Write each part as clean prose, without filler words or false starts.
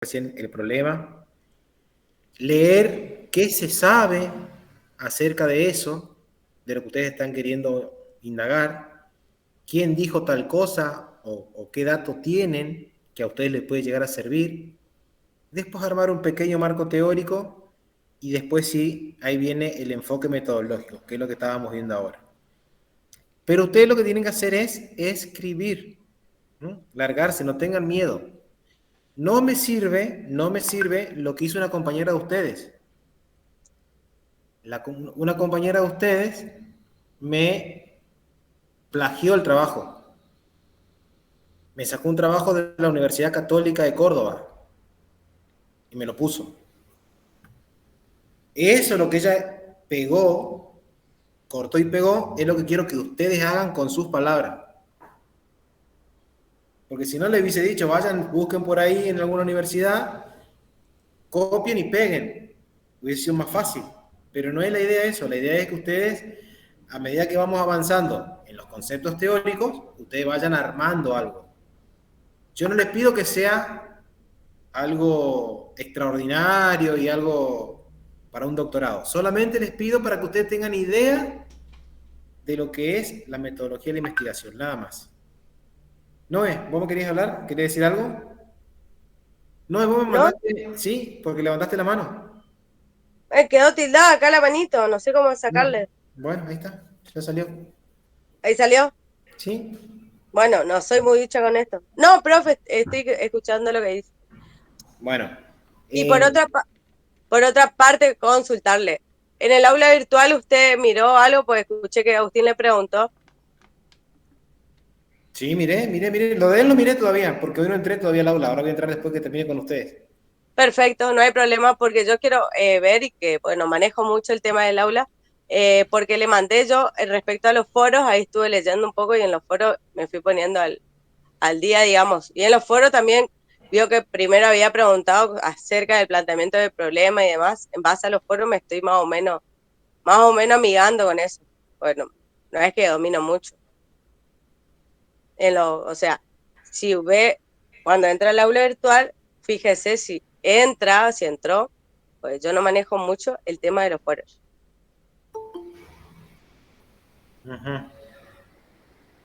recién el problema, leer qué se sabe acerca de eso, de lo que ustedes están queriendo indagar, quién dijo tal cosa o qué datos tienen que a ustedes les puede llegar a servir, después armar un pequeño marco teórico y después sí, ahí viene el enfoque metodológico, que es lo que estábamos viendo ahora. Pero ustedes lo que tienen que hacer es escribir, ¿no? Largarse, no tengan miedo. No me sirve lo que hizo una compañera de ustedes. Una compañera de ustedes me plagió el trabajo. Me sacó un trabajo de la Universidad Católica de Córdoba y me lo puso. Eso es lo que ella pegó, cortó y pegó, es lo que quiero que ustedes hagan con sus palabras. Porque si no le hubiese dicho, vayan, busquen por ahí en alguna universidad, copien y peguen. Hubiese sido más fácil. Pero no es la idea de eso. La idea es que ustedes, a medida que vamos avanzando en los conceptos teóricos, ustedes vayan armando algo. Yo no les pido que sea algo extraordinario y algo para un doctorado. Solamente les pido para que ustedes tengan idea de lo que es la metodología de la investigación, nada más. Noé, ¿vos me querías hablar? ¿Querías decir algo? Noé, vos me ¿No? mandaste, sí, porque levantaste la mano. Quedó tildada acá la manito, no sé cómo No. sacarle. Bueno, ahí está, ya salió. Ahí salió. Sí, Bueno, no soy muy dicha con esto. No, profe, estoy escuchando lo que dice. bueno. Y eh, por otra parte, consultarle. En el aula virtual usted miró algo, pues escuché que Agustín le preguntó. sí, miré. Lo de él no miré todavía, porque hoy no entré todavía al aula. Ahora voy a entrar después que termine con ustedes. Perfecto, no hay problema porque yo quiero ver y que, bueno, manejo mucho el tema del aula, porque le mandé yo respecto a los foros, ahí estuve leyendo un poco y en los foros me fui poniendo al día, digamos. Y en los foros también vio que primero había preguntado acerca del planteamiento del problema y demás. En base a los foros me estoy más o menos amigando con eso. Bueno, no es que domino mucho. O sea, si ve, cuando entra al aula virtual, fíjese si entró, pues yo no manejo mucho el tema de los foros. Ujú.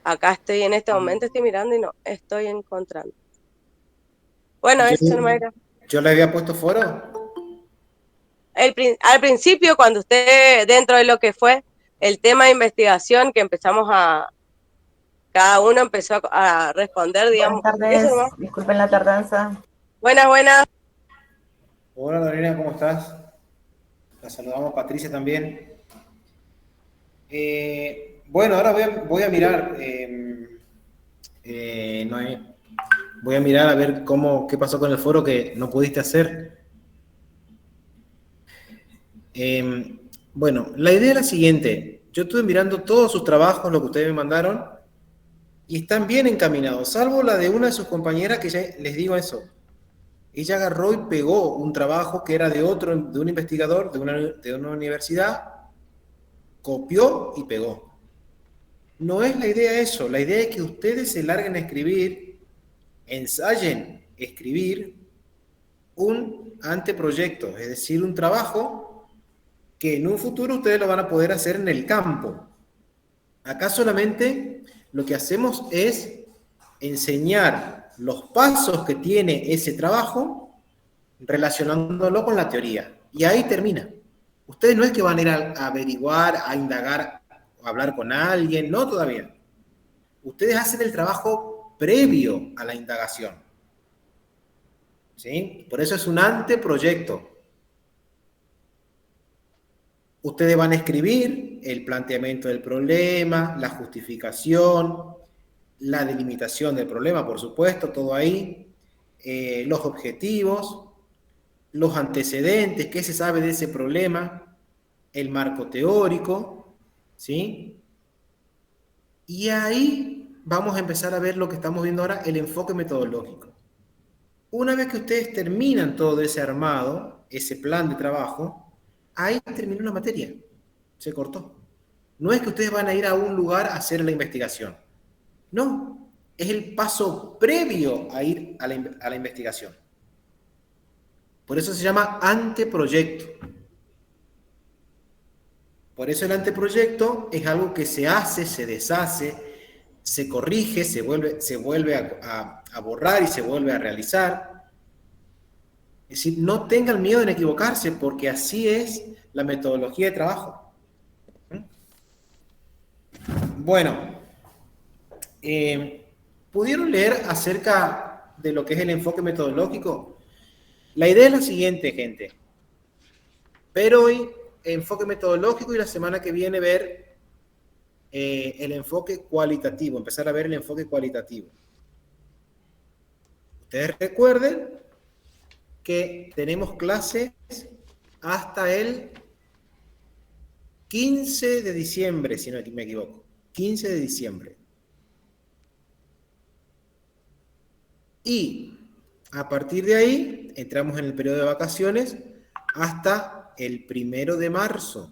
Acá estoy en este momento, estoy mirando y no estoy encontrando. Bueno, Yo, eso no era. yo le había puesto foro. Al principio, cuando usted, dentro de lo que fue el tema de investigación, que cada uno empezó a responder, Buenas digamos, eso tardes, nomás. disculpen la tardanza. Buenas, buenas. Hola Lorena, ¿cómo estás? La saludamos Patricia también. Bueno, ahora voy a mirar, Noé, voy a mirar a ver qué pasó con el foro que no pudiste hacer. Bueno, la idea es la siguiente. Yo estuve mirando todos sus trabajos, lo que ustedes me mandaron, y están bien encaminados, salvo la de una de sus compañeras que ya les digo eso. Ella agarró y pegó un trabajo que era de un investigador de una universidad, copió y pegó. No es la idea eso, la idea es que ustedes se larguen a escribir, ensayen escribir un anteproyecto, es decir, un trabajo que en un futuro ustedes lo van a poder hacer en el campo. Acá solamente lo que hacemos es enseñar los pasos que tiene ese trabajo relacionándolo con la teoría. Y ahí termina. Ustedes no es que van a ir a averiguar, a indagar, a hablar con alguien, no todavía. Ustedes hacen el trabajo previo a la indagación. ¿Sí? Por eso es un anteproyecto. Ustedes van a escribir el planteamiento del problema, la justificación, la delimitación del problema, por supuesto, todo ahí, los objetivos, los antecedentes, qué se sabe de ese problema, el marco teórico, ¿sí? Y ahí vamos a empezar a ver lo que estamos viendo ahora, el enfoque metodológico. Una vez que ustedes terminan todo ese armado, ese plan de trabajo, ahí terminó la materia, se cortó. No es que ustedes van a ir a un lugar a hacer la investigación, no, es el paso previo a ir a la investigación. Por eso se llama anteproyecto. Por eso el anteproyecto es algo que se hace, se deshace, se corrige, se vuelve a borrar y se vuelve a realizar. Es decir, no tengan miedo en equivocarse, porque así es la metodología de trabajo. Bueno, ¿pudieron leer acerca de lo que es el enfoque metodológico? La idea es la siguiente, gente. Ver hoy enfoque metodológico y la semana que viene ver el enfoque cualitativo, empezar a ver el enfoque cualitativo. Ustedes recuerden que tenemos clases hasta el 15 de diciembre, si no me equivoco. 15 de diciembre. Y a partir de ahí entramos en el periodo de vacaciones hasta el 1 de marzo.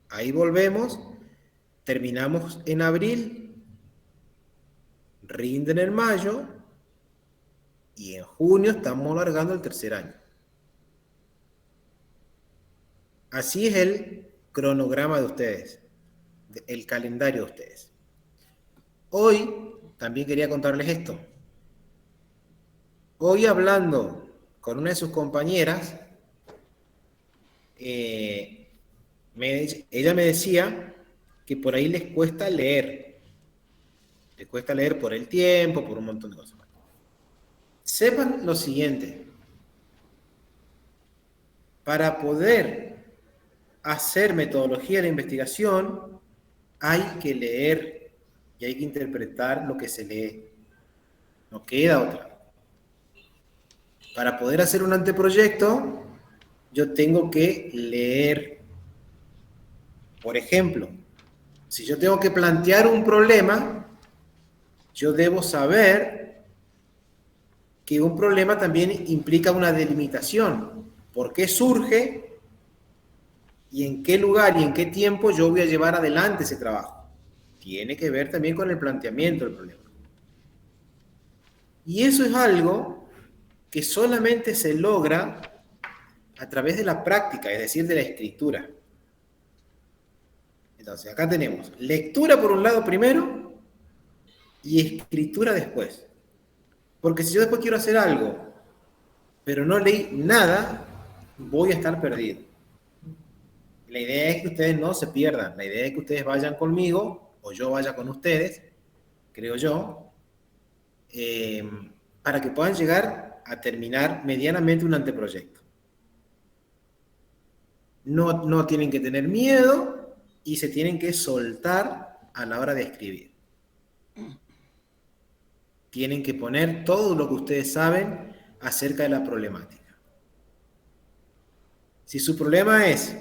Ahí volvemos, terminamos en abril, rinden en mayo y en junio estamos largando el tercer año. Así es el cronograma de ustedes, el calendario de ustedes. Hoy también quería contarles esto. Hoy hablando con una de sus compañeras, ella me decía que por ahí les cuesta leer. Les cuesta leer por el tiempo, por un montón de cosas. Sepan lo siguiente. Para poder hacer metodología de investigación, hay que leer y hay que interpretar lo que se lee. No queda otra. Para poder hacer un anteproyecto, yo tengo que leer. Por ejemplo, si yo tengo que plantear un problema, yo debo saber que un problema también implica una delimitación. ¿Por qué surge? ¿Y en qué lugar y en qué tiempo yo voy a llevar adelante ese trabajo? Tiene que ver también con el planteamiento del problema. Y eso es algo que solamente se logra a través de la práctica, es decir, de la escritura. Entonces, acá tenemos lectura por un lado primero y escritura después. Porque si yo después quiero hacer algo, pero no leí nada, voy a estar perdido. La idea es que ustedes no se pierdan. La idea es que ustedes vayan conmigo, o yo vaya con ustedes, creo yo, para que puedan llegar a terminar medianamente un anteproyecto. No tienen que tener miedo y se tienen que soltar a la hora de escribir. Tienen que poner todo lo que ustedes saben acerca de la problemática. Si su problema es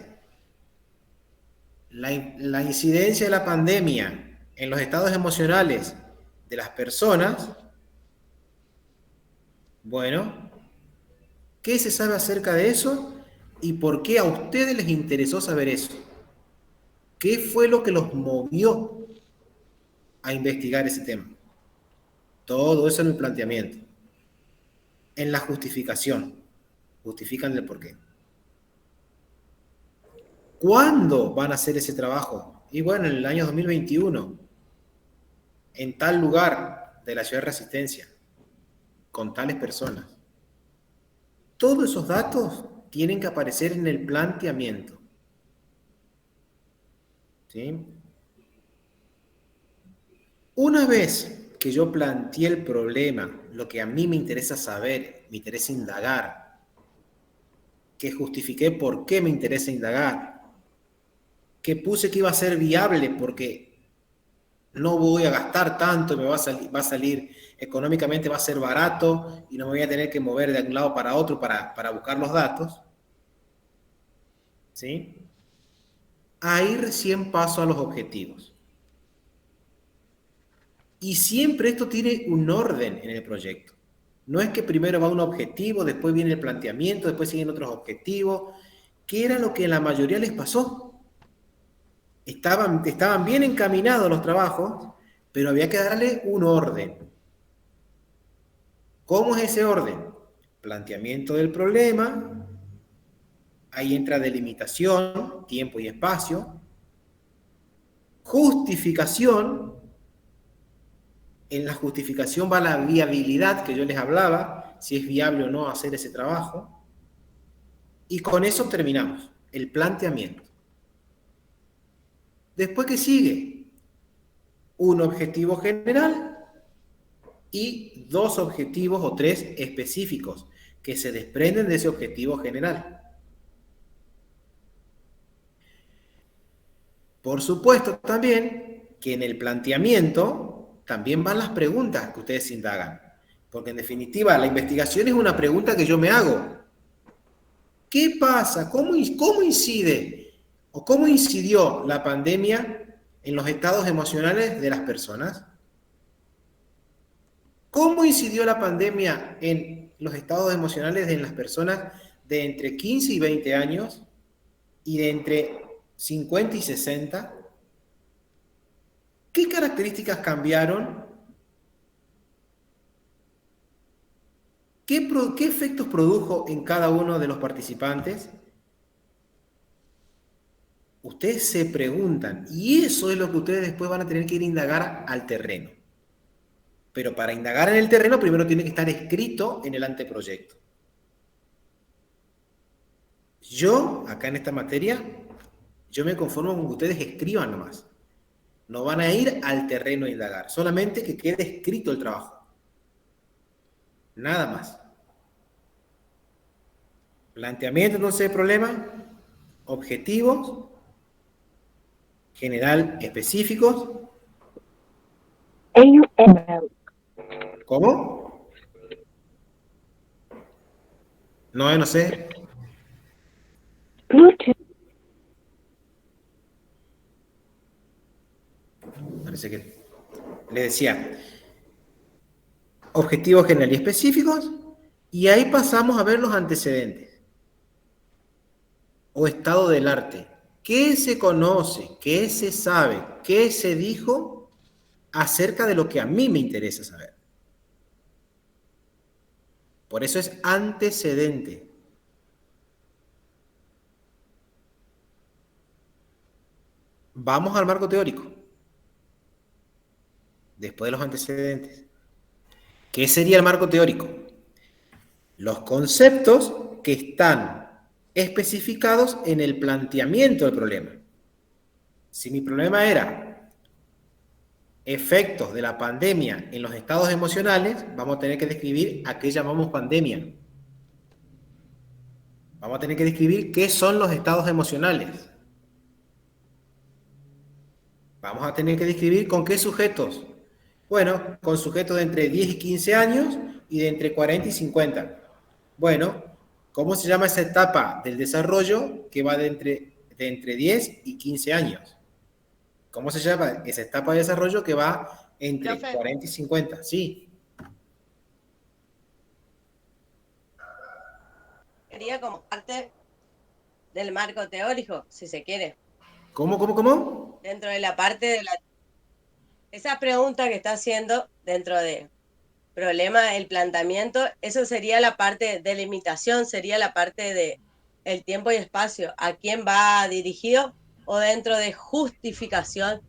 la incidencia de la pandemia en los estados emocionales de las personas, bueno, ¿qué se sabe acerca de eso y por qué a ustedes les interesó saber eso? ¿Qué fue lo que los movió a investigar ese tema? Todo eso en el planteamiento. En la justificación. Justifican el porqué. ¿Cuándo van a hacer ese trabajo? Y bueno, en el año 2021, en tal lugar de la ciudad de Resistencia, con tales personas. Todos esos datos tienen que aparecer en el planteamiento. ¿Sí? Una vez que yo planteé el problema, lo que a mí me interesa saber, me interesa indagar, que justifiqué por qué me interesa indagar, que puse que iba a ser viable porque no voy a gastar tanto, va a salir económicamente, va a ser barato y no me voy a tener que mover de un lado para otro para buscar los datos. ¿Sí? Ahí recién paso a los objetivos. Y siempre esto tiene un orden en el proyecto. No es que primero va un objetivo, después viene el planteamiento, después siguen otros objetivos, que era lo que a la mayoría les pasó. Estaban bien encaminados los trabajos, pero había que darle un orden. ¿Cómo es ese orden? planteamiento del problema, ahí entra delimitación, tiempo y espacio, justificación, en la justificación va la viabilidad que yo les hablaba, si es viable o no hacer ese trabajo, y con eso terminamos, el planteamiento. Después, ¿qué sigue? Un objetivo general y dos objetivos o tres específicos que se desprenden de ese objetivo general. Por supuesto también que en el planteamiento también van las preguntas que ustedes indagan, porque en definitiva la investigación es una pregunta que yo me hago. ¿Qué pasa? ¿Cómo incide o cómo incidió la pandemia en los estados emocionales de las personas? ¿Cómo incidió la pandemia en los estados emocionales de las personas de entre 15 y 20 años y de entre 50 y 60? ¿Qué características cambiaron? ¿Qué efectos produjo en cada uno de los participantes? Ustedes se preguntan, y eso es lo que ustedes después van a tener que ir a indagar al terreno. Pero para indagar en el terreno, primero tiene que estar escrito en el anteproyecto. Yo, acá en esta materia, yo me conformo con que ustedes escriban nomás. No van a ir al terreno a indagar, solamente que quede escrito el trabajo. Nada más. Planteamiento entonces de problema, objetivos, general específicos. ¿Cómo? No sé. Parece que le decía objetivos generales y específicos, y ahí pasamos a ver los antecedentes o estado del arte. ¿Qué se conoce? ¿Qué se sabe? ¿Qué se dijo acerca de lo que a mí me interesa saber? Por eso es antecedente. Vamos al marco teórico. Después de los antecedentes. ¿Qué sería el marco teórico? Los conceptos que están especificados en el planteamiento del problema. Si mi problema era efectos de la pandemia en los estados emocionales, vamos a tener que describir a qué llamamos pandemia. Vamos a tener que describir qué son los estados emocionales. Vamos a tener que describir con qué sujetos. Bueno, con sujetos de entre 10 y 15 años y de entre 40 y 50. Bueno, ¿cómo se llama esa etapa del desarrollo que va de entre 10 y 15 años? ¿Cómo se llama esa etapa de desarrollo que va entre 40 y 50? Sí. Sería como parte del marco teórico, si se quiere. ¿Cómo? Dentro de la parte de esa pregunta que está haciendo dentro de problema, el planteamiento, eso sería la parte de limitación, sería la parte de el tiempo y espacio, a quién va dirigido, o dentro de justificación.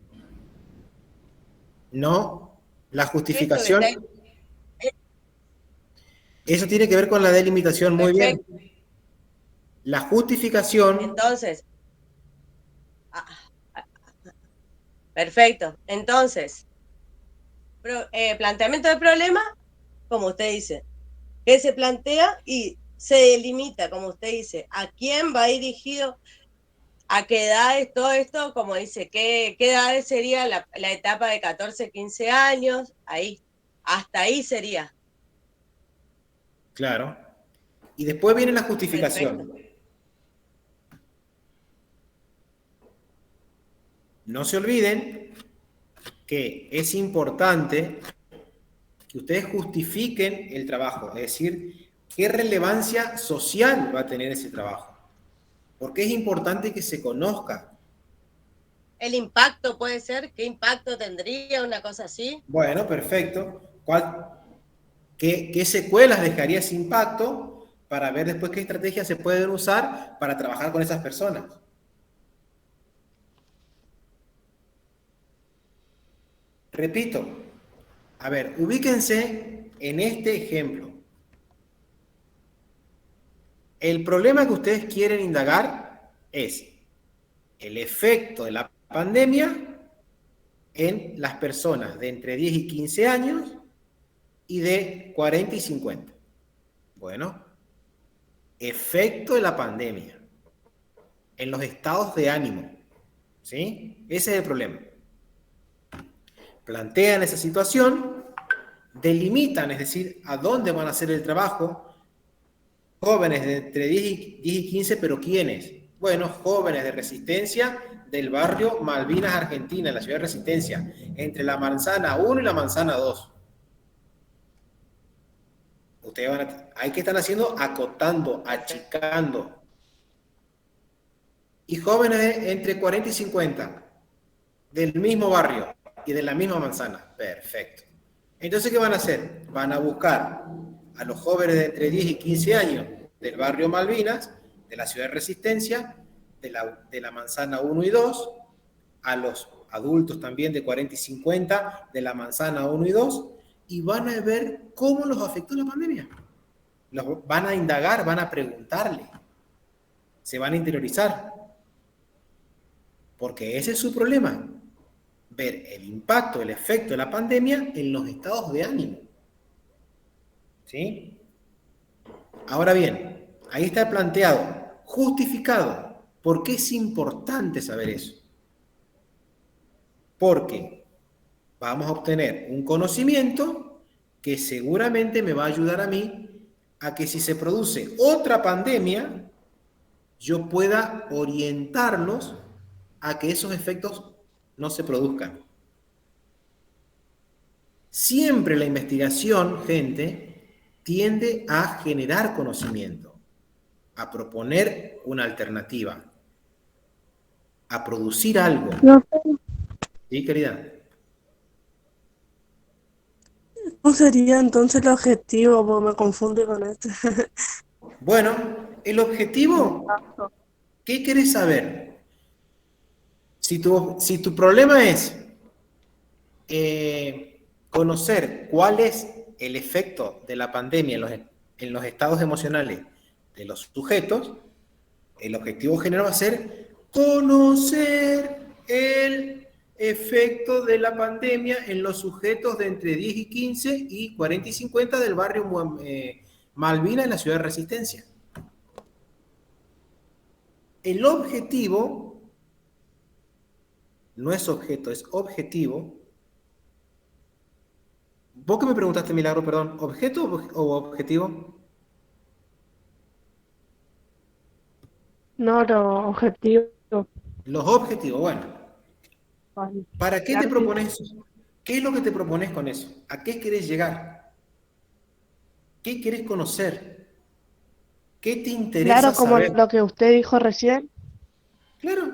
No, la justificación. Eso tiene que ver con la delimitación, muy bien. La justificación. Entonces, perfecto. Entonces, planteamiento del problema, como usted dice, que se plantea y se delimita, como usted dice, a quién va dirigido, a qué edades, todo esto, como dice, qué edades sería la etapa de 14, 15 años, ahí, hasta ahí sería. Claro. Y después viene la justificación. Perfecto. No se olviden que es importante que ustedes justifiquen el trabajo, es decir, qué relevancia social va a tener ese trabajo. Porque es importante que se conozca. ¿El impacto puede ser? ¿Qué impacto tendría una cosa así? Bueno, perfecto. ¿Qué secuelas dejaría ese impacto para ver después qué estrategias se pueden usar para trabajar con esas personas? Repito, a ver, ubíquense en este ejemplo. El problema que ustedes quieren indagar es el efecto de la pandemia en las personas de entre 10 y 15 años y de 40 y 50. Bueno, efecto de la pandemia en los estados de ánimo, ¿sí? Ese es el problema. Plantean esa situación, delimitan, es decir, a dónde van a hacer el trabajo, jóvenes de entre 10 y 15, pero ¿quiénes? Bueno, jóvenes de Resistencia del barrio Malvinas, Argentina, en la ciudad de Resistencia, entre la manzana 1 y la manzana 2. Ustedes van a, hay que estar haciendo, acotando, achicando. Y jóvenes entre 40 y 50, del mismo barrio y de la misma manzana. Perfecto. Entonces, ¿qué van a hacer? Van a buscar a los jóvenes de entre 10 y 15 años del barrio Malvinas, de la ciudad de Resistencia, de la manzana 1 y 2, a los adultos también de 40 y 50, de la manzana 1 y 2, y van a ver cómo los afectó la pandemia. Los van a indagar, van a preguntarle, se van a interiorizar, porque ese es su problema, ver el impacto, el efecto de la pandemia en los estados de ánimo. ¿Sí? Ahora bien, ahí está planteado, justificado. ¿Por qué es importante saber eso? Porque vamos a obtener un conocimiento que seguramente me va a ayudar a mí a que si se produce otra pandemia, yo pueda orientarlos a que esos efectos no se produzcan. Siempre la investigación, gente, tiende a generar conocimiento, a proponer una alternativa, a producir algo. No, ¿Sí, querida? ¿cómo sería entonces el objetivo? Porque me confunde con esto. Bueno, el objetivo, ¿qué querés saber? Si tu problema es conocer cuál es el efecto de la pandemia en los estados emocionales de los sujetos, el objetivo general va a ser conocer el efecto de la pandemia en los sujetos de entre 10 y 15 y 40 y 50 del barrio Malvina en la ciudad de Resistencia. El objetivo no es objeto, es objetivo. ¿Vos que me preguntaste, Milagro, perdón? ¿Objeto o objetivo? No, los objetivos. Los objetivos, bueno. ¿Para qué te propones eso? ¿Qué es lo que te propones con eso? ¿A qué querés llegar? ¿Qué querés conocer? ¿Qué te interesa Claro, como saber? lo que usted dijo recién, Claro,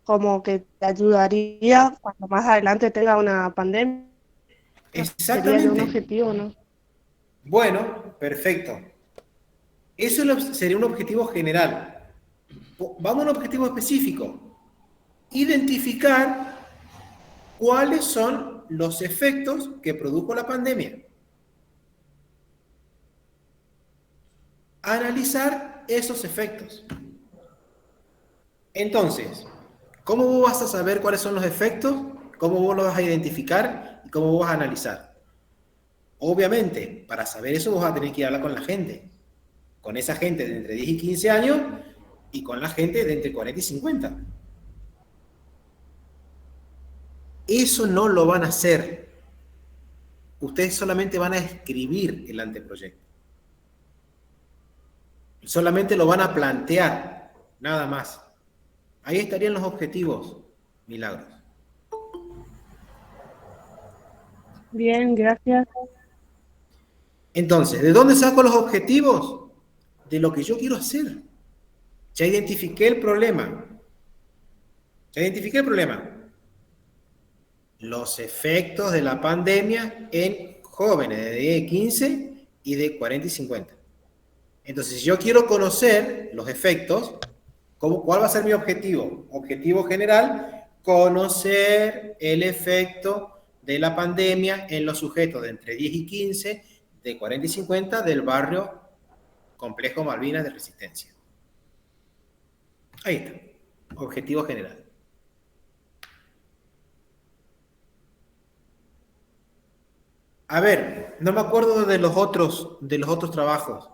como que te ayudaría cuando más adelante tenga una pandemia, sería de un exactamente. objetivo, ¿no? Bueno, perfecto. Eso sería un objetivo general. Vamos a un objetivo específico. Identificar cuáles son los efectos que produjo la pandemia. Analizar esos efectos. Entonces, ¿cómo vos vas a saber cuáles son los efectos? ¿Cómo vos los vas a identificar? ¿Y cómo vos vas a analizar? Obviamente, para saber eso vos vas a tener que ir a hablar con la gente. Con esa gente de entre 10 y 15 años y con la gente de entre 40 y 50. Eso no lo van a hacer. Ustedes solamente van a escribir el anteproyecto. Solamente lo van a plantear, nada más. Ahí estarían los objetivos, Milagros. Bien, gracias. Entonces, ¿de dónde saco los objetivos? De lo que yo quiero hacer. Ya identifiqué el problema. Ya identifiqué el problema. Los efectos de la pandemia en jóvenes de 10 y 15 y de 40 y 50. Entonces, si yo quiero conocer los efectos, ¿cuál va a ser mi objetivo? Objetivo general, conocer el efecto de la pandemia en los sujetos de entre 10 y 15, de 40 y 50 del barrio Complejo Malvinas de Resistencia. Ahí está, objetivo general. A ver, no me acuerdo de los otros trabajos.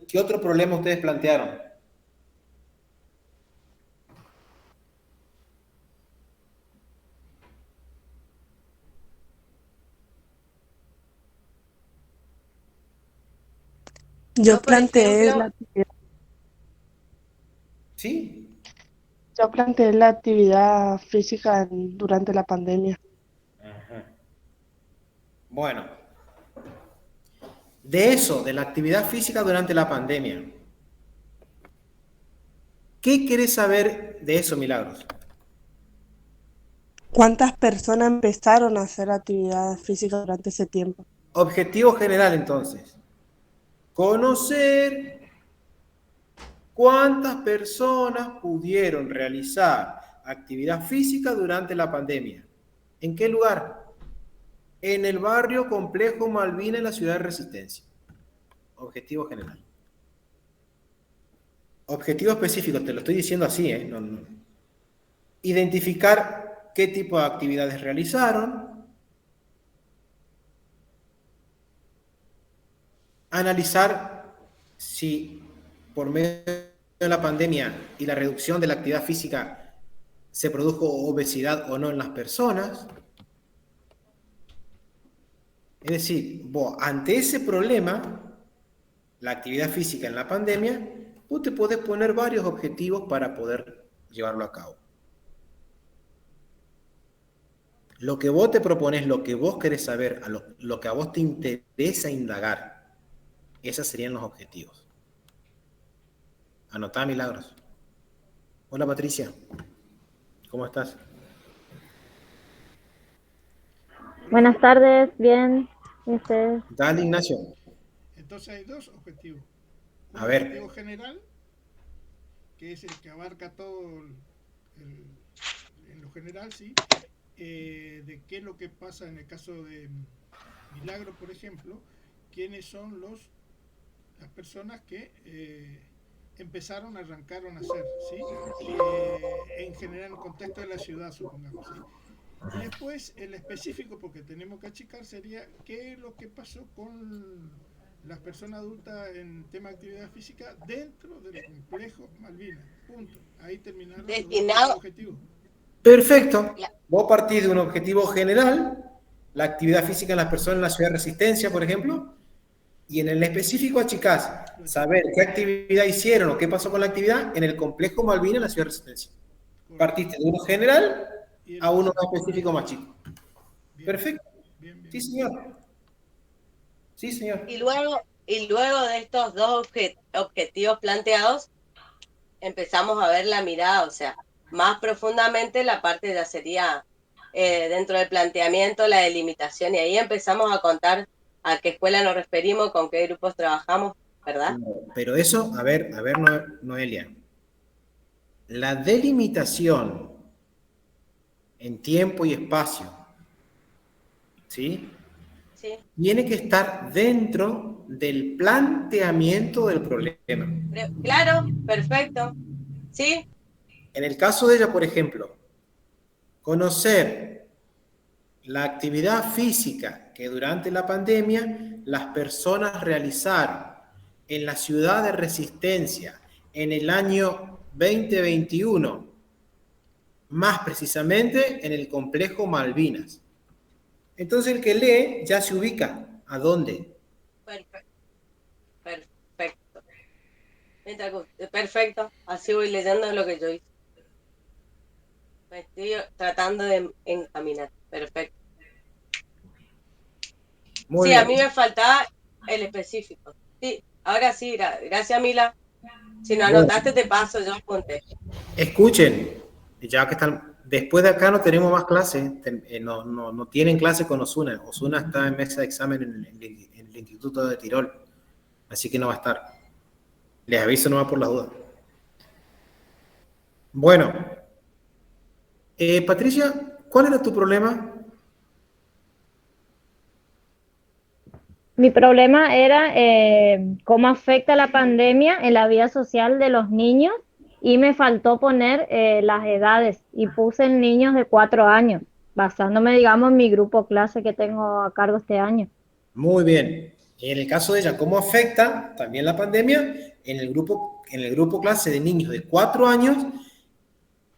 ¿Qué otro problema ustedes plantearon? Yo Por planteé ejemplo, la actividad, ¿Sí? yo planteé la actividad física durante la pandemia. Ajá. Bueno, de eso, de la actividad física durante la pandemia, ¿qué querés saber de eso, Milagros? ¿Cuántas personas empezaron a hacer actividad física durante ese tiempo? Objetivo general, entonces. Conocer cuántas personas pudieron realizar actividad física durante la pandemia. ¿En qué lugar? En el barrio Complejo Malvina, en la ciudad de Resistencia. Objetivo general. Objetivo específico, te lo estoy diciendo así, ¿eh? No. Identificar qué tipo de actividades realizaron. Analizar si por medio de la pandemia y la reducción de la actividad física se produjo obesidad o no en las personas. Es decir, vos, ante ese problema, la actividad física en la pandemia, vos te podés poner varios objetivos para poder llevarlo a cabo. Lo que vos te propones, lo que vos querés saber, lo que a vos te interesa indagar, esos serían los objetivos. Anotá, Milagros. Hola, Patricia. ¿Cómo estás? Buenas tardes, bien. ¿Y ustedes? Dale, Ignacio. Entonces hay dos objetivos. Un A ver. objetivo general, que es el que abarca todo en lo general, ¿sí? De qué es lo que pasa en el caso de Milagro, por ejemplo, quiénes son las personas que arrancaron a hacer, ¿sí? En general, en el contexto de la ciudad, supongamos, ¿sí? Y después, el específico, porque tenemos que achicar, sería qué es lo que pasó con las personas adultas en tema de actividad física dentro del complejo Malvinas. Punto. Ahí terminaron los objetivos. Perfecto. Vos partís de un objetivo general, la actividad física en las personas en la ciudad de Resistencia, por ejemplo, y en el específico achicás saber qué actividad hicieron o qué pasó con la actividad en el complejo Malvinas en la ciudad de Resistencia. Partiste de uno general a uno más específico más chico. Bien, perfecto. Bien. Sí, señor. Sí, señor. Y luego de estos dos objetivos planteados, empezamos a ver la mirada, o sea, más profundamente la parte ya sería dentro del planteamiento, la delimitación, y ahí empezamos a contar a qué escuela nos referimos, con qué grupos trabajamos, ¿verdad? Pero eso, a ver, Noelia. La delimitación en tiempo y espacio, ¿sí? Sí. Tiene que estar dentro del planteamiento del problema. Claro, perfecto. ¿Sí? En el caso de ella, por ejemplo, conocer la actividad física que durante la pandemia las personas realizaron en la ciudad de Resistencia en el año 2021, más precisamente en el complejo Malvinas. Entonces el que lee ya se ubica. ¿A dónde? Perfecto. Así voy leyendo lo que yo hice. Me estoy tratando de encaminar. Perfecto. Muy sí, bien. A mí me faltaba el específico. Sí, ahora sí, gracias, Mila. Si no anotaste, te paso, yo apunté. Escuchen, ya que están después de acá no tenemos más clases, no tienen clase con Osuna. Osuna está en mesa de examen en el Instituto de Tirol, así que no va a estar. Les aviso nomás por las dudas. Bueno, Patricia, ¿cuál era tu problema? Mi problema era cómo afecta la pandemia en la vida social de los niños y me faltó poner las edades y puse en niños de 4 años, basándome, digamos, en mi grupo clase que tengo a cargo este año. Muy bien. En el caso de ella, ¿cómo afecta también la pandemia en el grupo clase de niños de 4 años?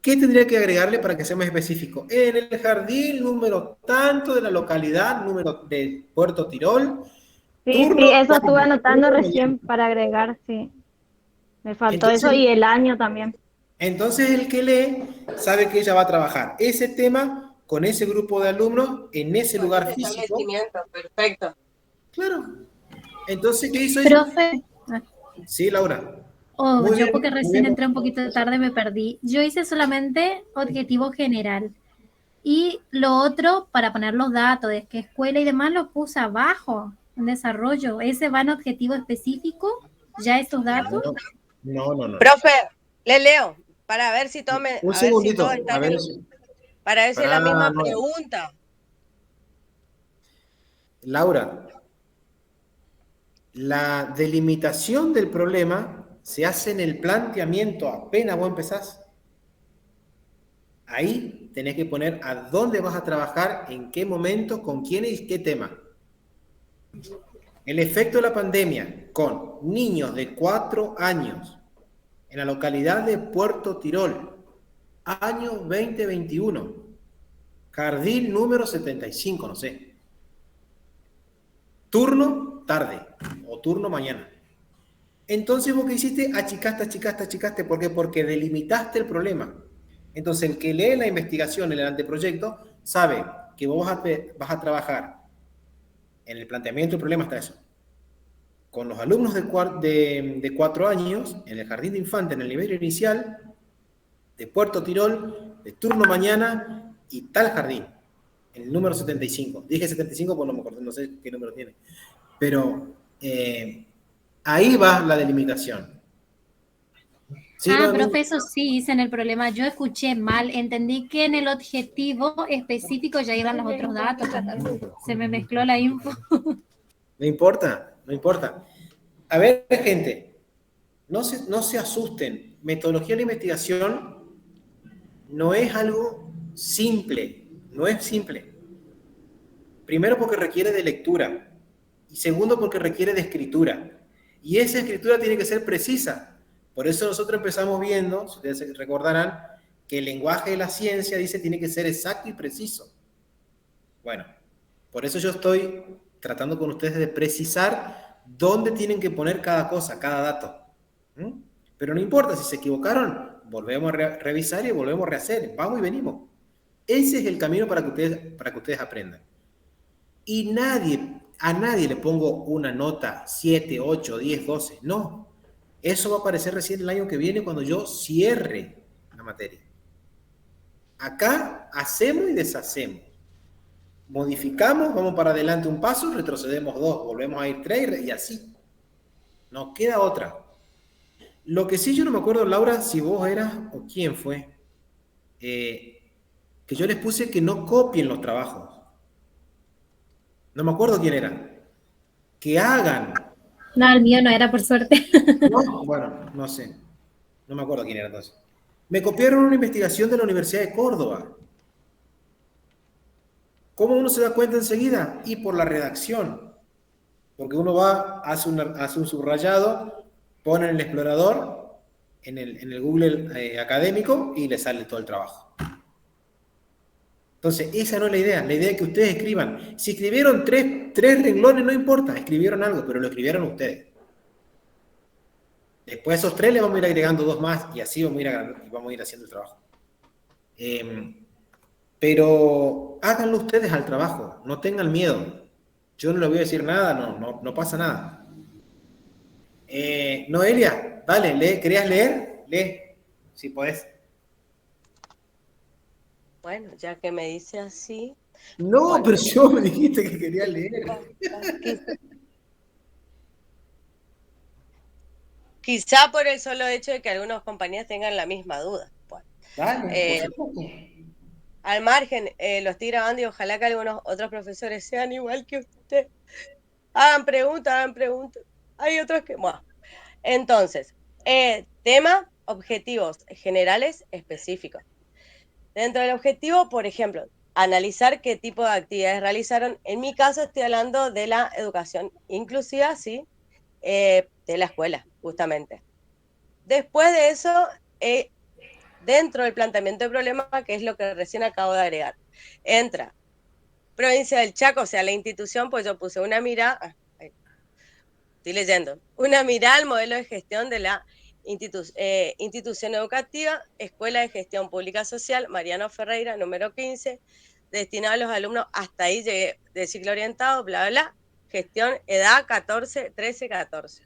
¿Qué tendría que agregarle para que sea más específico? En el jardín, número tanto de la localidad, número de Puerto Tirol, Sí, turno, sí, eso estuve anotando turno recién mañana. para agregar, sí. Me faltó eso Entonces, y el año también. entonces el que lee sabe que ella va a trabajar ese tema con ese grupo de alumnos en ese Con lugar ese físico. establecimiento, perfecto. Claro. Entonces, ¿qué hizo ella? Profe, Sí, Laura. oh, Muy yo bien, porque muy recién bien. entré un poquito tarde me perdí. Yo hice solamente objetivo general. Y lo otro, para poner los datos de qué escuela y demás, lo puse abajo, en desarrollo. ¿Ese va en objetivo específico? ¿Ya esos datos? No. Profe, le leo para ver si tome, Un a ver si todos segundito. A están ver. para ver si es la Para misma no. pregunta. Laura, la delimitación del problema se hace en el planteamiento apenas vos empezás. Ahí tenés que poner a dónde vas a trabajar, en qué momento, con quién y qué tema. El efecto de la pandemia con niños de 4 años en la localidad de Puerto Tirol, año 2021, jardín número 75, no sé. Turno tarde o turno mañana. Entonces, ¿vos qué hiciste? Achicaste. ¿Por qué? Porque delimitaste el problema. Entonces, el que lee la investigación en el anteproyecto sabe que vos vas a trabajar en el planteamiento del problema, hasta eso, con los alumnos de 4 años en el jardín de infantes, en el nivel inicial, de Puerto Tirol, de turno mañana y tal jardín, el número 75. Dije 75 porque no me acuerdo, no sé qué número tiene. Pero ahí va la delimitación. ¿Sí, Ah, no? profe, eso sí hice en el problema. Yo escuché mal. Entendí que en el objetivo específico ya iban los otros datos también. Se me mezcló la info. No importa. A ver, gente, no se asusten. Metodología de la investigación no es algo simple, no es simple. Primero porque requiere de lectura y segundo porque requiere de escritura. Y esa escritura tiene que ser precisa. Por eso nosotros empezamos viendo, si ustedes recordarán, que el lenguaje de la ciencia dice tiene que ser exacto y preciso. Bueno, por eso yo estoy tratando con ustedes de precisar dónde tienen que poner cada cosa, cada dato. ¿Mm? Pero no importa, si se equivocaron, volvemos a revisar y volvemos a rehacer. Vamos y venimos. Ese es el camino para que ustedes aprendan. Y a nadie le pongo una nota 7, 8, 10, 12. No. Eso va a aparecer recién el año que viene cuando yo cierre la materia. Acá hacemos y deshacemos. Modificamos, vamos para adelante un paso, retrocedemos 2, volvemos a ir 3 y así. No queda otra. Lo que sí yo no me acuerdo, Laura, si vos eras o quién fue, que yo les puse que no copien los trabajos. No me acuerdo quién era. Que hagan. No, el mío no era por suerte. No, bueno, no sé. No me acuerdo quién era entonces. Me copiaron una investigación de la Universidad de Córdoba. ¿Cómo uno se da cuenta enseguida? Y por la redacción. Porque uno va, hace un subrayado, pone en el explorador, en el Google académico y le sale todo el trabajo. Entonces, esa no es la idea. La idea es que ustedes escriban. Si escribieron tres renglones, no importa. Escribieron algo, pero lo escribieron ustedes. Después de esos 3 le vamos a ir agregando 2 más y así vamos a ir haciendo el trabajo. Pero háganlo ustedes al trabajo. No tengan miedo. Yo no les voy a decir nada, no pasa nada. Noelia, dale, ¿querías leer? Lee, si podés. Bueno, ya que me dice así, No, bueno, pero yo me dijiste que quería leer. quizá por el solo hecho de que algunas compañías tengan la misma duda. Bueno, Dale, por supuesto. al margen, lo estoy grabando y ojalá que algunos otros profesores sean igual que usted. Hagan preguntas, hagan preguntas. Hay otros que... Bueno. Entonces, tema, objetivos generales específicos. Dentro del objetivo, por ejemplo, analizar qué tipo de actividades realizaron. En mi caso estoy hablando de la educación inclusiva, sí, de la escuela, justamente. Después de eso, dentro del planteamiento de problema, que es lo que recién acabo de agregar, entra Provincia del Chaco, o sea, la institución, pues yo puse una mirada, estoy leyendo, una mirada al modelo de gestión de la institución educativa, Escuela de Gestión Pública Social, Mariano Ferreira, número 15, destinado a los alumnos, hasta ahí llegué, de ciclo orientado, bla, bla, bla, gestión, edad 14, 13, 14.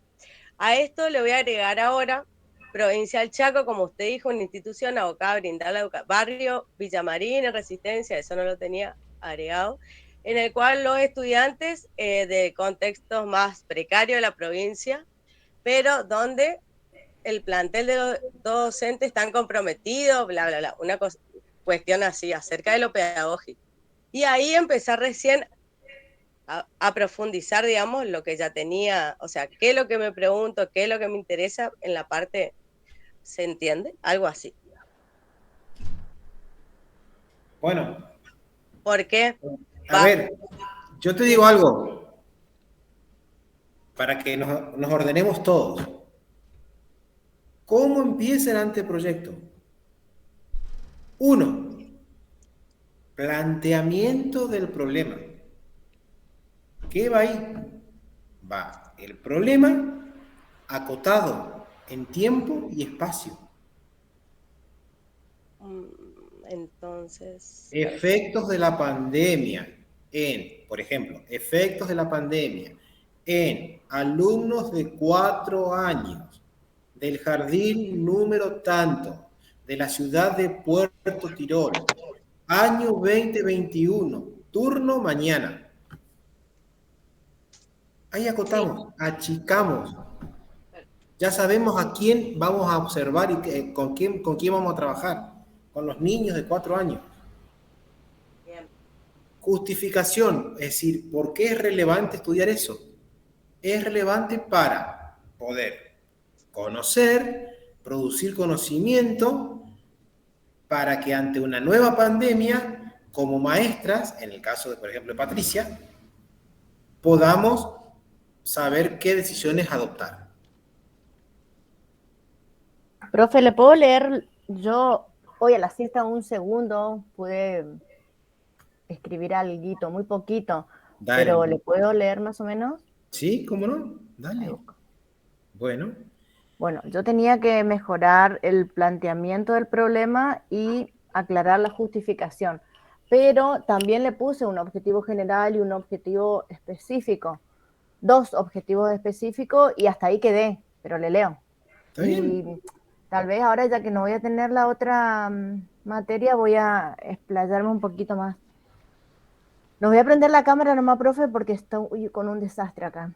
A esto le voy a agregar ahora Provincia del Chaco, como usted dijo, una institución abocada a brindar la educación, barrio Villamarín, en Resistencia, eso no lo tenía agregado, en el cual los estudiantes de contextos más precarios de la provincia, pero donde el plantel de los docentes están comprometidos, bla, bla, bla, una cuestión así, acerca de lo pedagógico. Y ahí empezar recién a profundizar, digamos, lo que ya tenía, o sea, qué es lo que me pregunto, qué es lo que me interesa en la parte, ¿se entiende? Algo así. Bueno, ¿Por qué? a ver, yo te digo algo, para que nos ordenemos todos. ¿Cómo empieza el anteproyecto? 1. Planteamiento del problema. ¿Qué va ahí? Va el problema acotado en tiempo y espacio. Entonces, Efectos de la pandemia por ejemplo, efectos de la pandemia en alumnos de 4 años del jardín número tanto de la ciudad de Puerto Tirol, año 2021, turno mañana. Ahí acotamos, sí. Achicamos. Ya sabemos a quién vamos a observar y con quién vamos a trabajar. Con los niños de 4 años. Bien. Justificación, es decir, ¿por qué es relevante estudiar eso? Es relevante para poder conocer, producir conocimiento, para que ante una nueva pandemia, como maestras, en el caso de, por ejemplo, de Patricia, podamos saber qué decisiones adoptar. Profe, ¿le puedo leer? Yo hoy a la siesta un segundo pude escribir algo, muy poquito, Dale. pero ¿le puedo leer más o menos? Sí, ¿cómo no? Dale. Bueno. Bueno, yo tenía que mejorar el planteamiento del problema y aclarar la justificación, pero también le puse un objetivo general y un objetivo específico. 2 objetivos específicos y hasta ahí quedé, pero le leo. Está bien. Y tal vez ahora, ya que no voy a tener la otra materia, voy a explayarme un poquito más. No voy a prender la cámara nomás, profe, porque estoy con un desastre acá.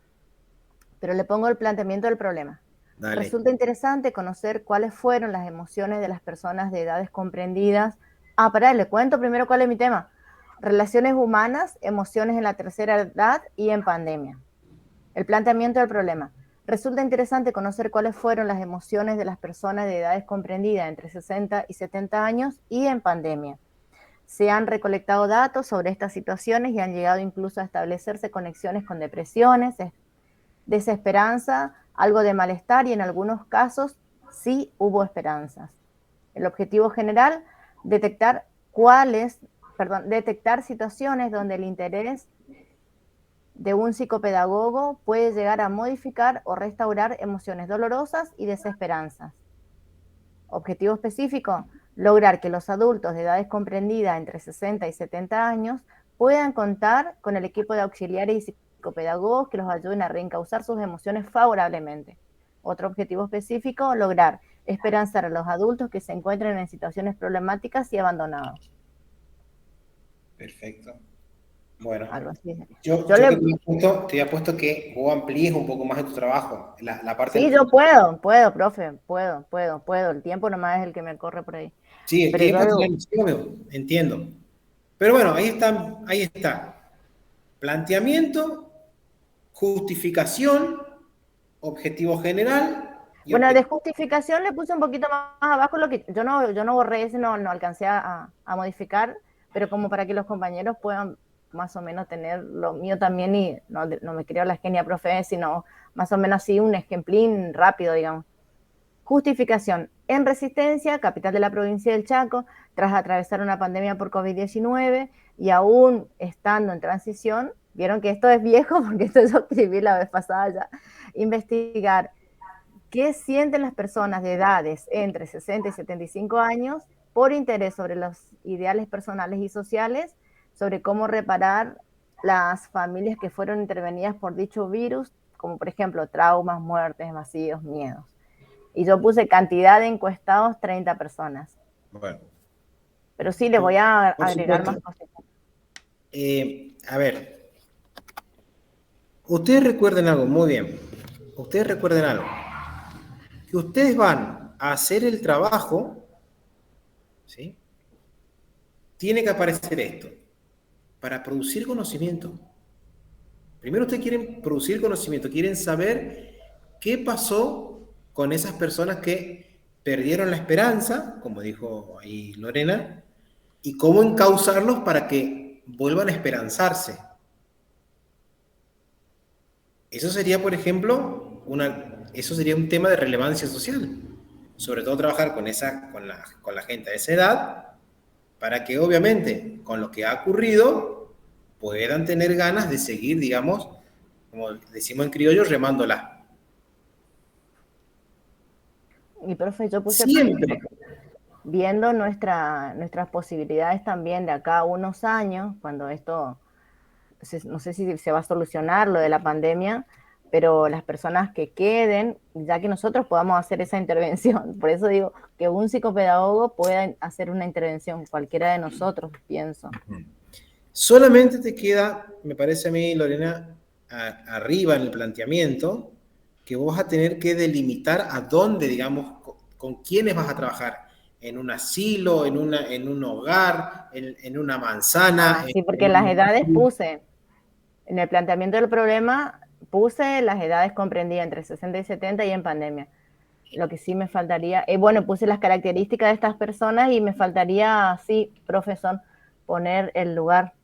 Pero le pongo el planteamiento del problema. Dale. Resulta interesante conocer cuáles fueron las emociones de las personas de edades comprendidas. Pará, le cuento primero cuál es mi tema. Relaciones humanas, emociones en la tercera edad y en pandemia. El planteamiento del problema. Resulta interesante conocer cuáles fueron las emociones de las personas de edades comprendidas entre 60 y 70 años y en pandemia. Se han recolectado datos sobre estas situaciones y han llegado incluso a establecerse conexiones con depresiones, desesperanza, algo de malestar y en algunos casos sí hubo esperanzas. El objetivo general, detectar situaciones donde el interés de un psicopedagogo puede llegar a modificar o restaurar emociones dolorosas y desesperanzas. Objetivo específico, lograr que los adultos de edades comprendidas entre 60 y 70 años puedan contar con el equipo de auxiliares y psicopedagogos que los ayuden a reencauzar sus emociones favorablemente. Otro objetivo específico, lograr esperanzar a los adultos que se encuentren en situaciones problemáticas y abandonados. Perfecto. Bueno, Algo así. yo Yo que le, te había puesto que vos amplíes un poco más de tu trabajo, la parte sí, del... yo puedo, profe, puedo. El tiempo nomás es el que me corre por ahí. Sí, el Pero tiempo yo, tenemos, sí, obvio, entiendo. Pero bueno, ahí está. Planteamiento, justificación, objetivo general y bueno, de objetivo. justificación le puse un poquito más abajo lo que yo no borré ese, no alcancé a modificar, pero como para que los compañeros puedan más o menos tener lo mío también y no me creo la genia profe, sino más o menos así un ejemplín rápido, digamos. Justificación. En Resistencia, capital de la provincia del Chaco, tras atravesar una pandemia por COVID-19 y aún estando en transición, vieron que esto es viejo porque esto yo escribí la vez pasada ya, investigar qué sienten las personas de edades entre 60 y 75 años por interés sobre los ideales personales y sociales, sobre cómo reparar las familias que fueron intervenidas por dicho virus, como por ejemplo traumas, muertes, vacíos, miedos. Y yo puse cantidad de encuestados, 30 personas. Bueno, Pero sí, les voy a por agregar más supuesto. cosas. A ver, ustedes recuerden algo, muy bien. Ustedes recuerden algo. Que ustedes van a hacer el trabajo, ¿sí? Tiene que aparecer esto, para producir conocimiento. Primero ustedes quieren producir conocimiento, quieren saber qué pasó con esas personas que perdieron la esperanza, como dijo ahí Lorena, y cómo encauzarlos para que vuelvan a esperanzarse. Eso sería, por ejemplo, eso sería un tema de relevancia social. Sobre todo trabajar con la gente de esa edad, para que obviamente con lo que ha ocurrido puedan tener ganas de seguir, digamos, como decimos en criollo, remándola. Y profe, yo puse Siempre. viendo nuestras posibilidades también de acá a unos años, cuando esto, no sé si se va a solucionar lo de la pandemia, pero las personas que queden, ya que nosotros podamos hacer esa intervención. Por eso digo que un psicopedagogo pueda hacer una intervención, cualquiera de nosotros, pienso. Solamente te queda, me parece a mí, Lorena, arriba en el planteamiento, que vos vas a tener que delimitar a dónde, digamos, con quiénes vas a trabajar. En un asilo, en un hogar, en una manzana. Sí, porque las edades puse, en el planteamiento del problema, puse las edades comprendidas entre 60 y 70 y en pandemia. Lo que sí me faltaría, bueno, puse las características de estas personas y me faltaría, sí, profesor, poner el lugar.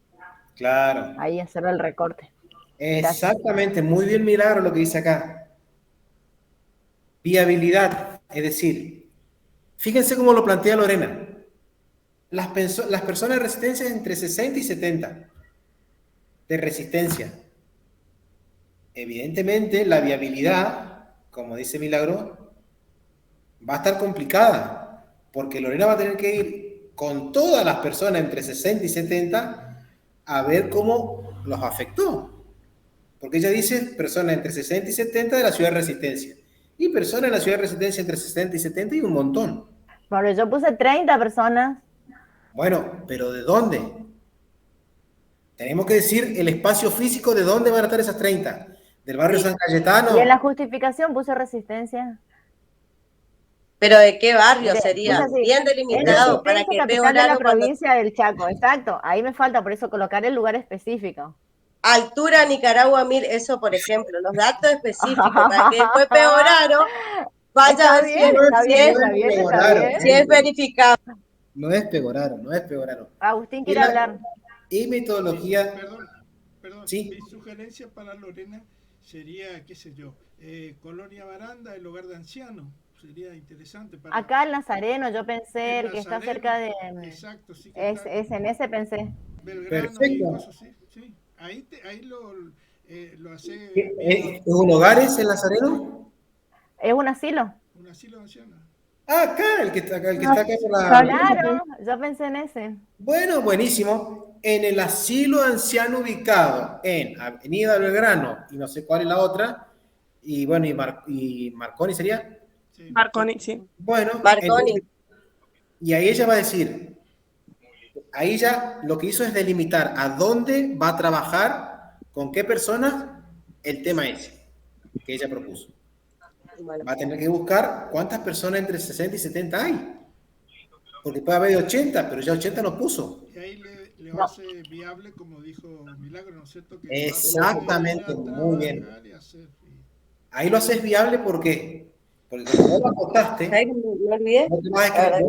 Claro. Ahí hacer el recorte. Exactamente, muy bien, Milagro, lo que dice acá. Viabilidad, es decir, fíjense cómo lo plantea Lorena. Las personas de resistencia entre 60 y 70 de resistencia. Evidentemente, la viabilidad, como dice Milagro, va a estar complicada, porque Lorena va a tener que ir con todas las personas entre 60 y 70 a ver cómo los afectó. Porque ella dice personas entre 60 y 70 de la ciudad de Resistencia. Y personas en la ciudad de Resistencia entre 60 y 70 y un montón. Bueno, yo puse 30 personas. Bueno, pero ¿de dónde? Tenemos que decir el espacio físico de dónde van a estar esas 30. ¿Del barrio San Cayetano? Y en la justificación puse Resistencia. ¿Pero de qué barrio Mire, sería? puse así, Bien delimitado para que esté capital de la claro cuando... provincia del Chaco, exacto. Ahí me falta, por eso colocar el lugar específico. Altura Nicaragua 1000, eso por ejemplo, los datos específicos, para que después Peoraro vaya a ver si es verificado. No es Pegoraro, no es Pegoraro. Agustín quiere hablar. Y metodología... Perdón, ¿sí? Mi sugerencia para Lorena sería, qué sé yo, Colonia Baranda, el hogar de ancianos. Sería interesante. Acá el Nazareno, yo pensé el que está cerca de... Exacto, sí. Es en ese pensé. Belgrano. Perfecto. Y cosas, sí. Ahí lo hace... ¿Es un hogar ese, el Nazareno? Es un asilo. Un asilo de ancianos. Ah, acá, el que está acá por la... Claro, yo pensé en ese. Bueno, buenísimo. En el asilo anciano ubicado en Avenida Belgrano, y no sé cuál es la otra, y bueno, y Marconi sería... Sí. Marconi, sí. Bueno, Marconi. Y ahí ella va a decir, ahí ya lo que hizo es delimitar a dónde va a trabajar, con qué personas, el tema ese que ella propuso. Bueno, Va a tener que buscar cuántas personas entre 60 y 70 hay. Porque puede haber 80, pero ya 80 no puso. Y ahí le No. hace viable, como dijo Milagro, ¿no es cierto? Que Exactamente, va a ir a muy bien. trabajar y hacer. Ahí lo haces viable, ¿por qué? Porque como vos lo acotaste, ¿sabes que me olvidé? vos te vas La verdad